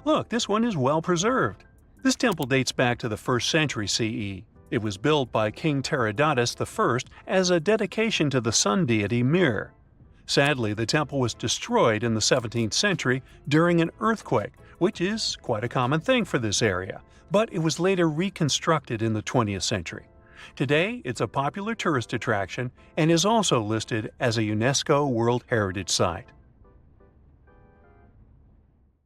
Look, this one is well preserved. This temple dates back to the 1st century CE. It was built by King Tiridates I as a dedication to the sun deity Mir. Sadly, the temple was destroyed in the 17th century during an earthquake, which is quite a common thing for this area, but it was later reconstructed in the 20th century. Today, it's a popular tourist attraction and is also listed as a UNESCO World Heritage Site.